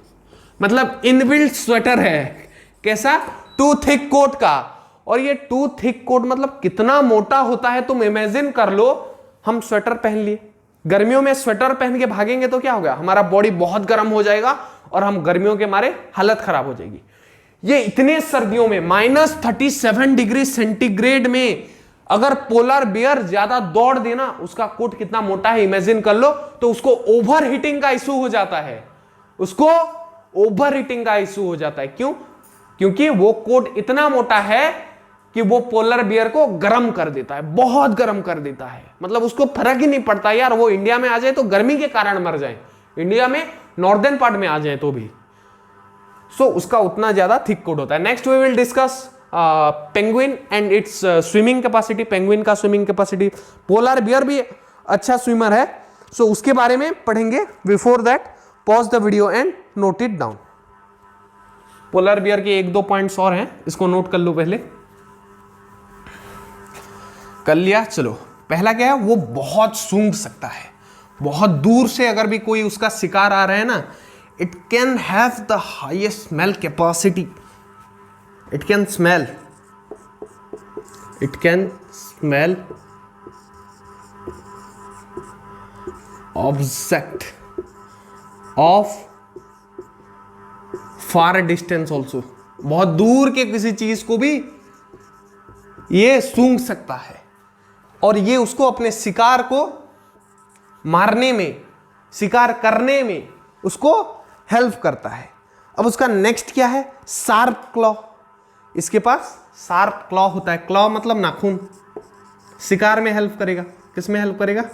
मतलब इनबिल्ट स्वेटर है, कैसा, टू थिक कोट का। और ये टू थिक कोट मतलब कितना मोटा होता है, तुम इमेजिन कर लो, हम स्वेटर पहन लिए, गर्मियों में स्वेटर पहन के भागेंगे तो क्या होगा, हमारा बॉडी बहुत गर्म हो जाएगा और हम गर्मियों के मारे हालत खराब हो जाएगी। ये इतने सर्दियों में -37 डिग्री सेंटीग्रेड में अगर पोलर बियर ज्यादा दौड़ देना, उसका कोट कितना मोटा है इमेजिन कर लो, तो उसको ओवर हीटिंग का इशू हो जाता है, उसको ओवर हीटिंग का इशू हो जाता है। क्यों, क्योंकि वो कोट इतना मोटा है कि वो पोलर बियर को गर्म कर देता है, बहुत गर्म कर देता है, मतलब उसको फर्क ही नहीं पड़ता यार, वो इंडिया में आ जाए तो गर्मी के कारण मर जाए, इंडिया में नॉर्दर्न पार्ट में आ जाए तो भी। सो उसका उतना ज्यादा थिक कोट होता है। Next we will discuss penguin and its swimming capacity, penguin का स्विमिंग कैपेसिटी। पोलर बियर भी अच्छा स्विमर है, सो उसके बारे में पढ़ेंगे। Before that pause the video and note it down. Polar bear के 1-2 पॉइंट्स और हैं, इसको नोट कर लो, पहले कर लिया। चलो पहला क्या है, वो बहुत सूंघ सकता है, बहुत दूर से अगर भी कोई उसका शिकार आ रहा है ना, it can have the highest smell capacity, it can smell object of far distance also, बहुत दूर के किसी चीज को भी ये सूंघ सकता है। और ये उसको अपने शिकार को मारने में, शिकार करने में उसको हेल्प करता है। अब उसका नेक्स्ट क्या है, शार्प क्लॉ। इसके पास शार्प क्लॉ होता है, क्लॉ मतलब नाखून, शिकार में हेल्प करेगा। किस में हेल्प करेगा,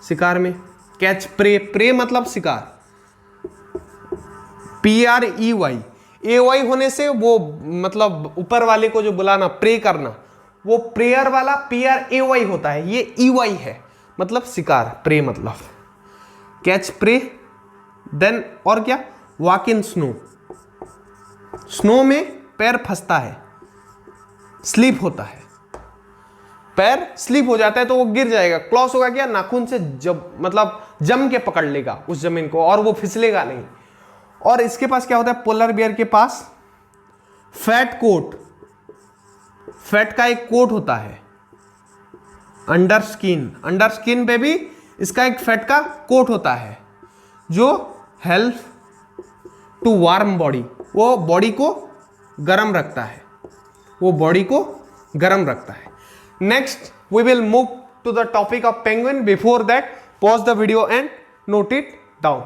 शिकार में। कैच प्रे, प्रे मतलब शिकार, PREY, AY होने से वो मतलब ऊपर वाले को जो बुलाना, प्रे करना, वो प्रेयर वाला PRAY होता है, ये EY है मतलब शिकार, प्रे मतलब कैच प्रे। देन और क्या, वॉक इन स्नो, स्नो में पैर फंसता है, स्लिप होता है, पैर स्लिप हो जाता है तो वो गिर जाएगा। क्लॉस होगा क्या, नाखून से जब मतलब जम के पकड़ लेगा उस जमीन को और वो फिसलेगा नहीं। और इसके पास क्या होता है, पोलर बियर के पास फैट कोट, फैट का एक कोट होता है अंडर स्किन, अंडर स्किन पे भी इसका एक फैट का कोट होता है जो हेल्प टू वार्म बॉडी, वो बॉडी को गर्म रखता है, वो बॉडी को गर्म रखता है। Next we will move to the topic of penguin. Before that pause the video and note it down.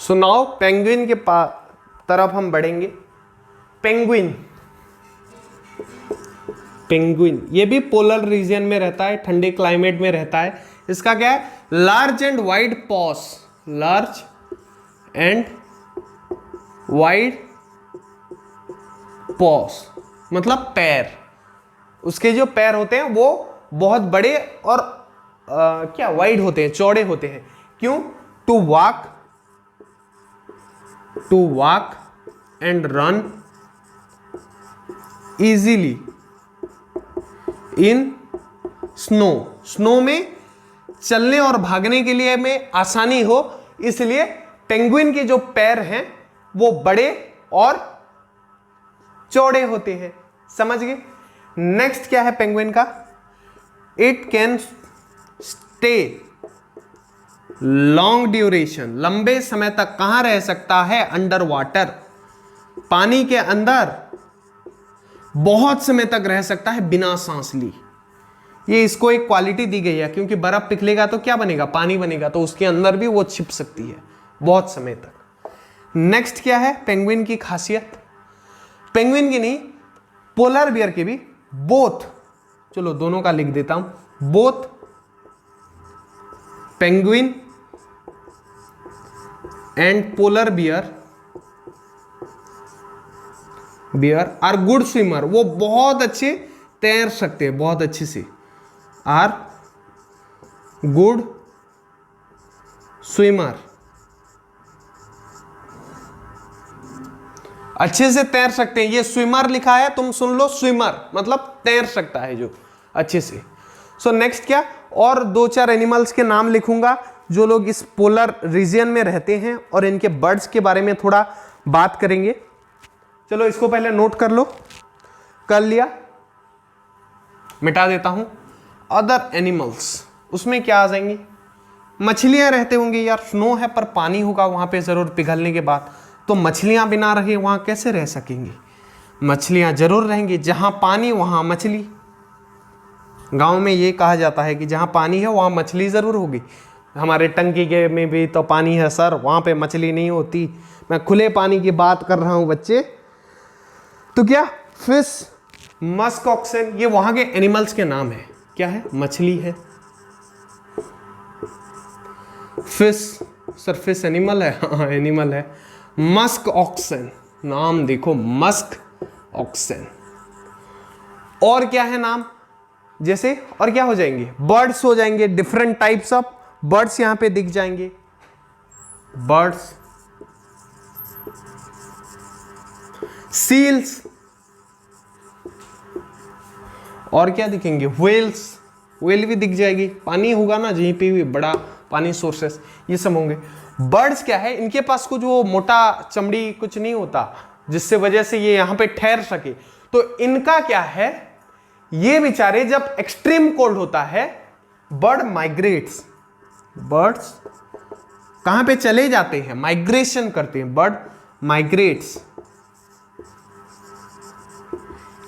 So now penguin के तरफ हम बढ़ेंगे। पेंगुइन, पेंगुइन ये भी पोलर रीजन में रहता है, ठंडे क्लाइमेट में रहता है। इसका क्या है, large and wide paws, large and wide paws मतलब पैर, उसके जो पैर होते हैं वो बहुत बड़े और क्या वाइड होते हैं, चौड़े होते हैं। क्यों, to walk and run easily in snow, snow में चलने और भागने के लिए में आसानी हो, इसलिए पेंगुइन के जो पैर हैं वो बड़े और चौड़े होते हैं। समझ गए। नेक्स्ट क्या है पेंगुइन का, it can stay long duration, लंबे समय तक कहां रह सकता है, अंडर वाटर, पानी के अंदर बहुत समय तक रह सकता है बिना सांस ली। ये इसको एक क्वालिटी दी गई है, क्योंकि बर्फ पिघलेगा तो क्या बनेगा, पानी बनेगा, तो उसके अंदर भी वो छिप सकती है बहुत समय तक। नेक्स्ट क्या है पेंगुइन की खासियत, पेंगुइन की नहीं पोलर बियर की भी, बोथ, चलो दोनों का लिख देता हूं, both penguin and polar bear are good swimmer, वो बहुत अच्छे तैर सकते हैं, बहुत अच्छे से, आर गुड स्विमर, अच्छे से तैर सकते हैं। ये स्विमर लिखा है, तुम सुन लो, स्विमर मतलब तैर सकता है जो अच्छे से। सो नेक्स्ट क्या, और दो चार एनिमल्स के नाम लिखूंगा जो लोग इस पोलर रीजन में रहते हैं, और इनके बर्ड्स के बारे में थोड़ा बात करेंगे। चलो इसको पहले नोट कर लो, कर लिया, मिटा देता हूं। अदर एनिमल्स, उसमें क्या आ जाएंगी, मछलियां रहते होंगे यार, स्नो है पर पानी होगा वहां पे जरूर पिघलने के बाद, तो मछलियां बिना रहे वहां कैसे रह सकेंगी, मछलियां जरूर रहेंगी, जहां पानी वहां मछली। गांव में ये कहा जाता है कि जहां पानी है वहां मछली जरूर होगी। हमारे टंकी के में भी तो पानी है सर, वहां पे मछली नहीं होती। मैं खुले पानी की बात कर रहा हूं बच्चे। तो क्या, फिश, मस्क ऑक्सन, ये वहां के एनिमल्स के नाम है। क्या है, मछली है, फिश, सर फिश एनिमल है, हाँ एनिमल है। मस्क ऑक्सन, नाम देखो, मस्क ऑक्सन। और क्या है नाम, जैसे और क्या हो जाएंगे, बर्ड्स हो जाएंगे, डिफरेंट टाइप्स ऑफ बर्ड्स यहां पे दिख जाएंगे, बर्ड्स, सील्स, और क्या दिखेंगे, व्हेल्स, व्हेल भी दिख जाएगी, पानी होगा ना जहीं पे भी बड़ा पानी सोर्सेस, ये सब होंगे। बर्ड्स क्या है, इनके पास कुछ वो मोटा चमड़ी कुछ नहीं होता जिससे वजह से ये यहां पे ठहर सके, तो इनका क्या है, ये बेचारे जब एक्सट्रीम कोल्ड होता है, बर्ड माइग्रेट्स, बर्ड्स कहां पे चले जाते हैं, माइग्रेशन करते हैं, बर्ड माइग्रेट्स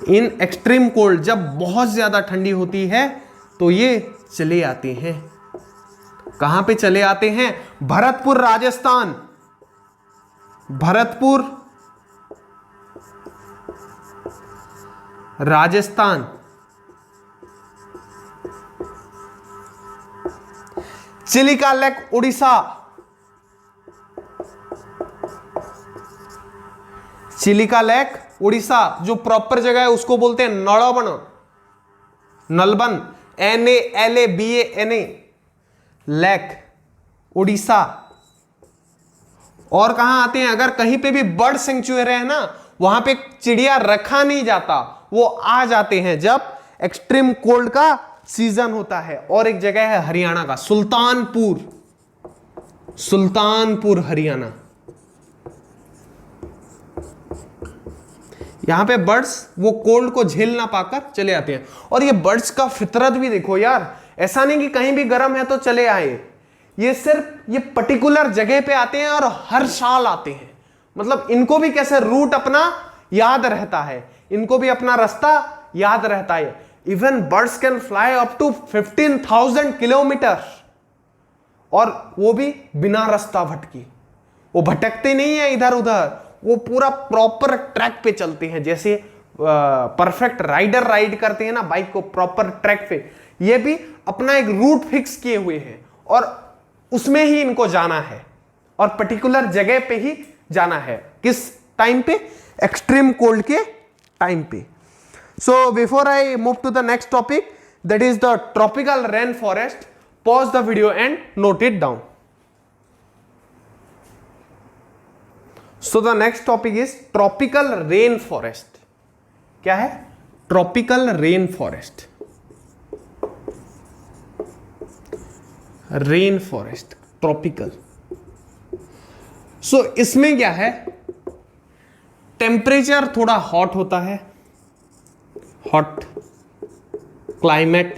इन एक्सट्रीम कोल्ड, जब बहुत ज्यादा ठंडी होती है तो ये चले आते हैं। कहां पे चले आते हैं? भरतपुर राजस्थान, भरतपुर राजस्थान, चिलिका लेक उड़ीसा, चिलिका लेक उड़ीसा, जो प्रॉपर जगह है उसको बोलते हैं नलबन, नलबन, NALABAN लेक उड़ीसा। और कहां आते हैं? अगर कहीं पे भी बर्ड सेंचुरी है ना, वहां पे चिड़िया रखा नहीं जाता, वो आ जाते हैं जब एक्सट्रीम कोल्ड का सीजन होता है। और एक जगह है हरियाणा का सुल्तानपुर, सुल्तानपुर हरियाणा, यहां पे बर्ड्स वो कोल्ड को झेल ना पाकर चले आते हैं। और ये बर्ड्स का फितरत भी देखो यार, ऐसा नहीं कि कहीं भी गर्म है तो चले आए, ये सिर्फ ये पर्टिकुलर जगह पे आते हैं और हर साल आते हैं। मतलब इनको भी कैसे रूट अपना याद रहता है, इनको भी अपना रास्ता याद रहता है। Even birds can fly up to 15,000 kilometre, और वो भी बिना रास्ता भटकी। वो भटकते नहीं है इधर उधर, वो पूरा प्रॉपर ट्रैक पे चलते हैं, जैसे परफेक्ट राइडर राइड करते हैं ना बाइक को प्रॉपर ट्रैक पे। ये भी अपना एक रूट फिक्स किए हुए हैं और उसमें ही इनको जाना है, और पर्टिकुलर जगह पे ही जाना है। किस टाइम पे? एक्सट्रीम कोल्ड के टाइम पे। So before I move to the next topic, that is the tropical rain forest, pause the video and note it down. So the next topic is tropical rain forest. क्या है? Tropical rain forest. Rain forest, tropical. So इसमें क्या है? Temperature थोड़ा hot होता है, hot climate,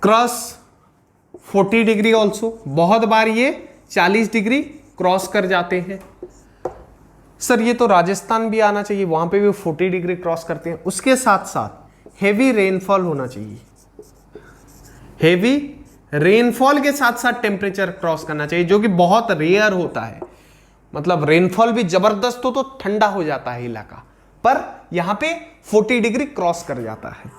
cross 40 degree also, बहुत बार ये 40 डिग्री क्रॉस कर जाते हैं। सर ये तो राजस्थान भी आना चाहिए, वहां पे भी 40 डिग्री क्रॉस करते हैं। उसके साथ साथ हेवी रेनफॉल होना चाहिए, हेवी रेनफॉल के साथ साथ टेम्परेचर क्रॉस करना चाहिए, जो कि बहुत रेयर होता है। मतलब रेनफॉल भी जबरदस्त हो तो ठंडा हो जाता है इलाका, पर यहां पे 40 डिग्री क्रॉस कर जाता है।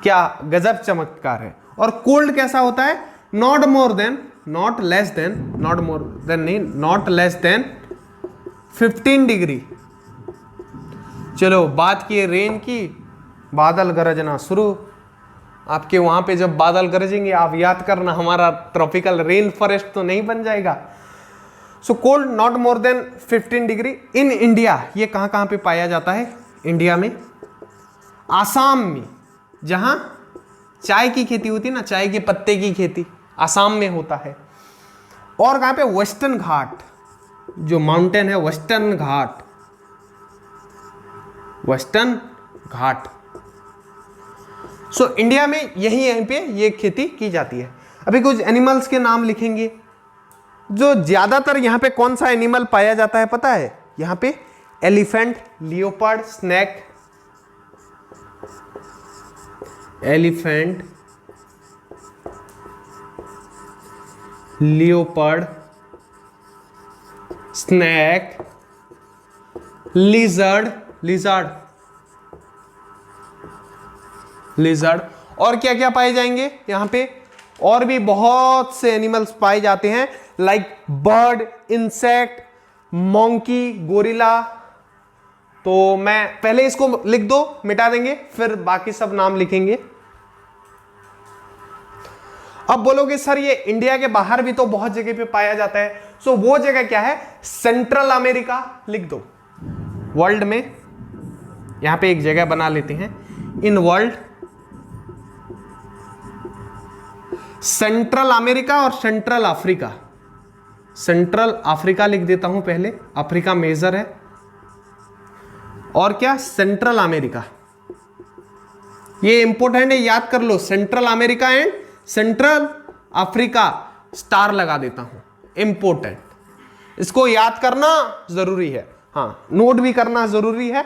क्या गजब चमत्कार है। और कोल्ड कैसा होता है? Not more then, not less than, not more then नहीं, नॉट लेस देन 15 डिग्री। चलो बात की रेन की, बादल गरजना शुरू। आपके वहां पे जब बादल गरजेंगे आप याद करना, हमारा ट्रॉपिकल रेन फॉरेस्ट तो नहीं बन जाएगा। So cold not more than 15 degree in India. ये कहां कहां पे पाया जाता है? इंडिया में आसाम में, जहां चाय की खेती होती है ना, चाय के पत्ते की खेती आसाम में होता है। और कहां पे? वेस्टर्न घाट, जो माउंटेन है वेस्टर्न घाट, वेस्टर्न घाट। सो इंडिया में यहीं पे ये खेती की जाती है। अभी कुछ एनिमल्स के नाम लिखेंगे। जो ज्यादातर यहां पे कौन सा एनिमल पाया जाता है पता है? यहां पे elephant, leopard, snake, elephant, leopard, snake, lizard, lizard, lizard. और क्या क्या पाए जाएंगे यहां पे? और भी बहुत से एनिमल्स पाए जाते हैं, like bird, insect, monkey, gorilla. तो मैं पहले इसको लिख दो, मिटा देंगे, फिर बाकी सब नाम लिखेंगे। अब बोलोगे सर ये इंडिया के बाहर भी तो बहुत जगह पे पाया जाता है। सो वो जगह क्या है? सेंट्रल अमेरिका लिख दो। वर्ल्ड में यहां पे एक जगह बना लेते हैं, इन वर्ल्ड सेंट्रल अमेरिका और सेंट्रल अफ्रीका। सेंट्रल अफ्रीका लिख देता हूं पहले, अफ्रीका मेजर है। और क्या? Central America. ये इंपॉर्टेंट है, याद कर लो। Central America and Central Africa, star लगा देता हूं, इंपॉर्टेंट। इसको याद करना जरूरी है। हाँ, नोट भी करना जरूरी है।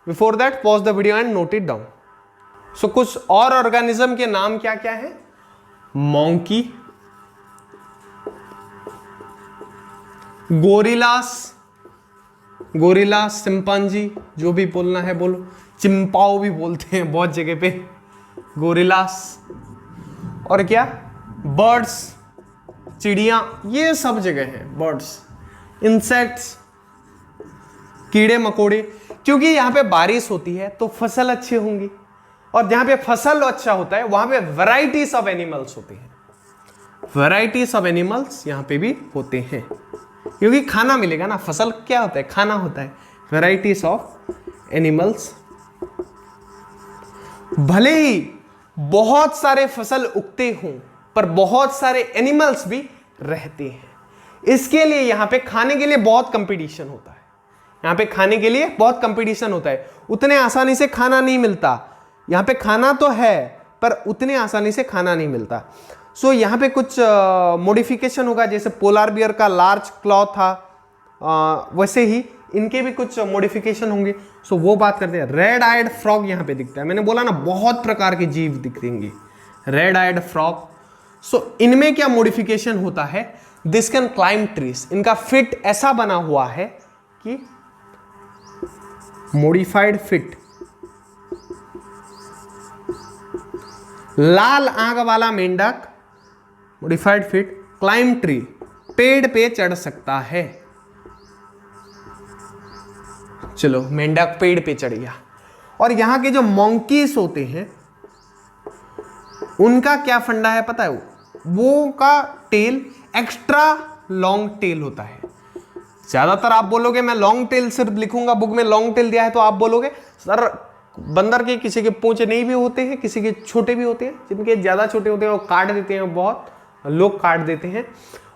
Before that pause the video and note it down. So कुछ और ऑर्गेनिज्म के नाम क्या क्या है? मॉन्की, गोरिलास, चिंपांजी, जो भी बोलना है बोलो, चिंपाओ भी बोलते हैं बहुत जगह पे, गोरिलास। और क्या? बर्ड्स, चिड़िया, ये सब जगह है बर्ड्स। इंसेक्ट्स, कीड़े मकोड़े, क्योंकि यहां पे बारिश होती है तो फसल अच्छी होंगी, और जहां पे फसल अच्छा होता है वहां पे वैरायटीज ऑफ एनिमल्स होते हैं। वैरायटीज ऑफ एनिमल्स यहां पे भी होते हैं, क्योंकि खाना मिलेगा ना। फसल क्या होता है? खाना होता है। Varieties of animals. भले ही बहुत सारे फसल उगते हों पर बहुत सारे एनिमल्स भी रहते हैं। इसके लिए यहां पे खाने के लिए बहुत कंपटीशन होता है। यहां पे खाने के लिए बहुत कंपटीशन होता है। उतने आसानी से खाना नहीं मिलता। यहां पे खाना तो है पर उतने आसानी से खाना नहीं मिलता। सो यहां पे कुछ मॉडिफिकेशन होगा, जैसे पोलार बियर का लार्ज क्लॉ था, वैसे ही इनके भी कुछ मॉडिफिकेशन होंगे। सो वो बात करते हैं। रेड आइड फ्रॉग यहां पे दिखता है। मैंने बोला ना बहुत प्रकार के जीव दिखेंगे। Red eyed frog. सो इनमें क्या मॉडिफिकेशन होता है? This can climb trees. इनका फिट ऐसा बना हुआ है कि मॉडिफाइड फिट। लाल आंख वाला मेंढक, मॉडिफाइड फिट, क्लाइंब ट्री, पेड़ पे चढ़ सकता है। चलो, मेंढक पेड़ पे चढ़ गया। और यहां के जो मंकीज होते हैं उनका क्या फंडा है पता है? वो का टेल एक्स्ट्रा लॉन्ग टेल होता है। ज्यादातर आप बोलोगे मैं लॉन्ग टेल सिर्फ लिखूंगा, बुक में लॉन्ग टेल दिया है, तो आप बोलोगे सर बंदर के किसी के पूंछ नहीं भी होते हैं, किसी के छोटे भी होते हैं। जिनके ज्यादा छोटे होते हैं वो काट देते हैं, बहुत लोग काट देते हैं।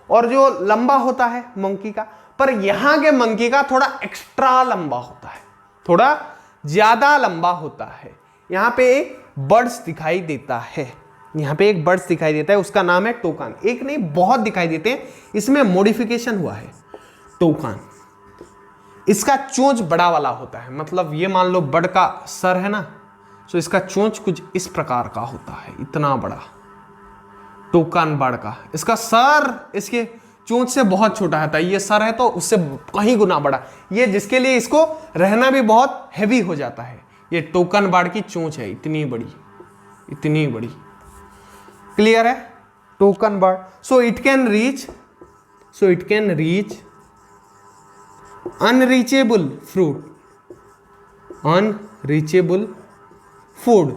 और जो लंबा होता है मंकी का, पर यहां के मंकी का थोड़ा एक्स्ट्रा लंबा होता है, थोड़ा ज्यादा लंबा होता है। यहां पे एक बर्ड्स दिखाई देता है। यहां पे एक बर्ड्स दिखाई देता है, उसका नाम है टोकान। एक नहीं, बहुत दिखाई देते हैं। इसमें मॉडिफिकेशन हुआ है। टोकान, इसका चोंच बड़ा वाला होता है। मतलब ये मान लो बर्ड का सर है ना, तो इसका चोंच कुछ इस प्रकार का होता है, इतना बड़ा। टोकान बर्ड का इसका सर इसके चोंच से बहुत छोटा होता है। ये सर है तो उससे कहीं गुना बड़ा। ये जिसके लिए इसको रहना भी बहुत हैवी हो जाता है। ये टोकन बर्ड की चोंच है, इतनी बड़ी, इतनी बड़ी। क्लियर है? Token bird. So it can reach unreachable fruit, unreachable food.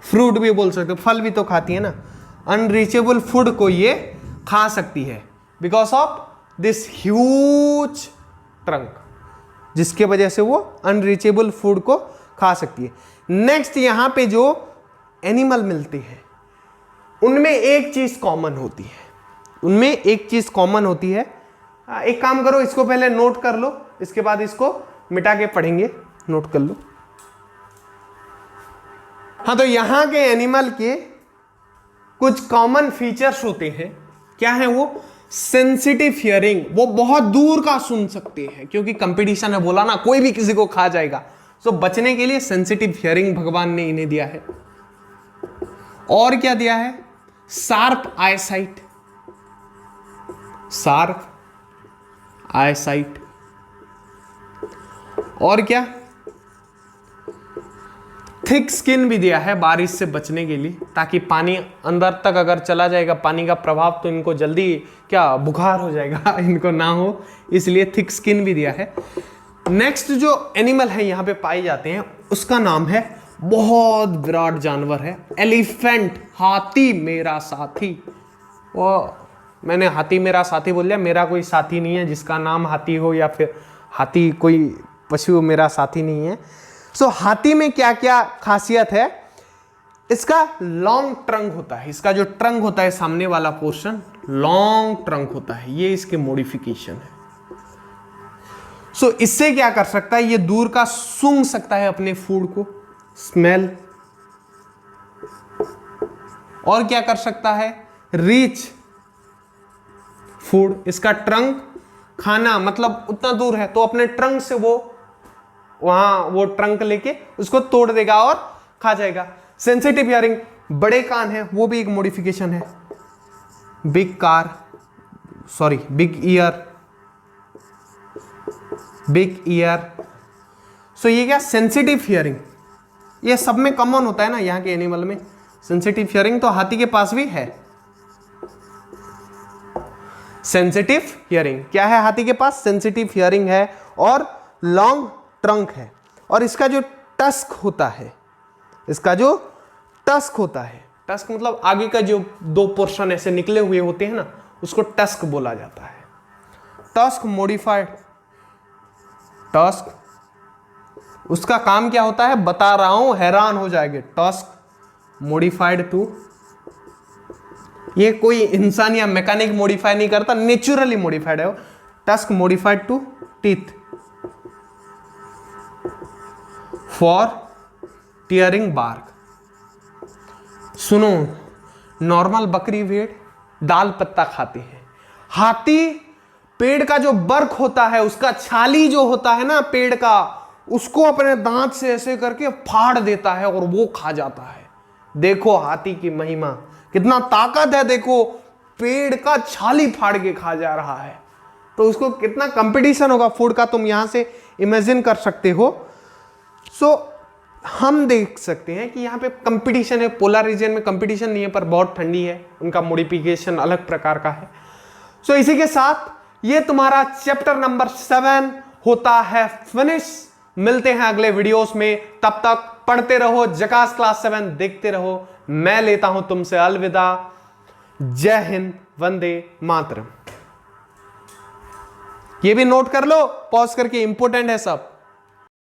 Fruit भी बोल सकते हो, फल भी तो खाती है ना। अनरीचेबल फूड को ये खा सकती है because of this huge trunk, जिसके वजह से वो अनरीचेबल फूड को खा सकती है। नेक्स्ट यहां पे जो एनिमल मिलते हैं उनमें एक चीज कॉमन होती है। एक काम करो, इसको पहले नोट कर लो, इसके बाद इसको मिटा के पढ़ेंगे। नोट कर लो। हाँ, तो यहां के एनिमल के कुछ कॉमन फीचर्स होते हैं। क्या है वो? सेंसिटिव हियरिंग, वो बहुत दूर का सुन सकते हैं, क्योंकि कंपटीशन है, बोला ना कोई भी किसी को खा जाएगा। तो बचने के लिए सेंसिटिव हियरिंग भगवान ने इन्हें दिया है। और क्या दिया है? Sharp eyesight, sharp eyesight. और क्या? थिक स्किन भी दिया है बारिश से बचने के लिए, ताकि पानी अंदर तक अगर चला जाएगा पानी का प्रभाव तो इनको जल्दी क्या बुखार हो जाएगा, इनको ना हो, इसलिए थिक स्किन भी दिया है। नेक्स्ट जो एनिमल है यहां पे पाए जाते हैं उसका नाम है, बहुत विराट जानवर है, एलिफेंट, हाथी मेरा साथी। वो मैंने हाथी मेरा साथी बोल दिया, मेरा कोई साथी नहीं है जिसका नाम हाथी हो, या फिर हाथी कोई पशु मेरा साथी नहीं है। सो हाथी में क्या क्या खासियत है? इसका लॉन्ग ट्रंक होता है। इसका जो ट्रंक होता है सामने वाला पोर्शन लॉन्ग ट्रंक होता है, ये इसके मॉडिफिकेशन है। सो इससे क्या कर सकता है? ये दूर का सूंघ सकता है अपने फूड को, स्मेल। और क्या कर सकता है? Reach food. इसका ट्रंक खाना मतलब उतना दूर है तो अपने ट्रंक से वो ट्रंक लेके उसको तोड़ देगा और खा जाएगा। सेंसिटिव हियरिंग, बड़े कान है, वो भी एक मॉडिफिकेशन है। Big year. सो ये क्या, सेंसिटिव हियरिंग, ये सब में कॉमन होता है ना, यहाँ के एनिमल में सेंसिटिव हियरिंग तो हाथी के पास भी है। सेंसिटिव हियरिंग क्या है हाथी के पास? सेंसिटिव हियरिंग है और लॉन्ग ट्रंक है। और इसका जो टस्क होता है, टस्क मतलब आगे का जो दो पोर्शन ऐसे निकले हुए होते हैं ना, उसको टस्क बोला जाता है। टस्क मॉडिफाइड, उसका काम क्या होता है बता रहा हूं, हैरान हो जाएंगे। टस्क मॉडिफाइड टू, ये कोई इंसान या मैकेनिक मॉडिफाई नहीं करता, नेचुरली मॉडिफाइड है वो। Tusk modified to teeth for tearing bark. सुनो, नॉर्मल बकरी भेड़ दाल पत्ता खाते हैं, हाथी पेड़ का जो बर्क होता है, उसका छाली जो होता है ना पेड़ का, उसको अपने दांत से ऐसे करके फाड़ देता है और वो खा जाता है। देखो हाथी की महिमा, कितना ताकत है, देखो पेड़ का छाली फाड़ के खा जा रहा है, तो उसको कितना कंपटीशन होगा फूड का, तुम यहां से इमेजिन कर सकते हो। सो हम देख सकते हैं कि यहाँ पे कंपटीशन है। पोलर रीजन में कंपटीशन नहीं है, पर बहुत ठंडी है, उनका मॉडिफिकेशन अलग प्रकार का है। सो इसी के साथ ये तुम्हारा चैप्टर नंबर 7 होता है फिनिश। मिलते हैं अगले वीडियोस में, तब तक पढ़ते रहो, जकास क्लास 7 देखते रहो। मैं लेता हूं तुमसे अलविदा। जय हिंद, वंदे मातरम। ये भी नोट कर लो पॉज करके, इंपॉर्टेंट है सब।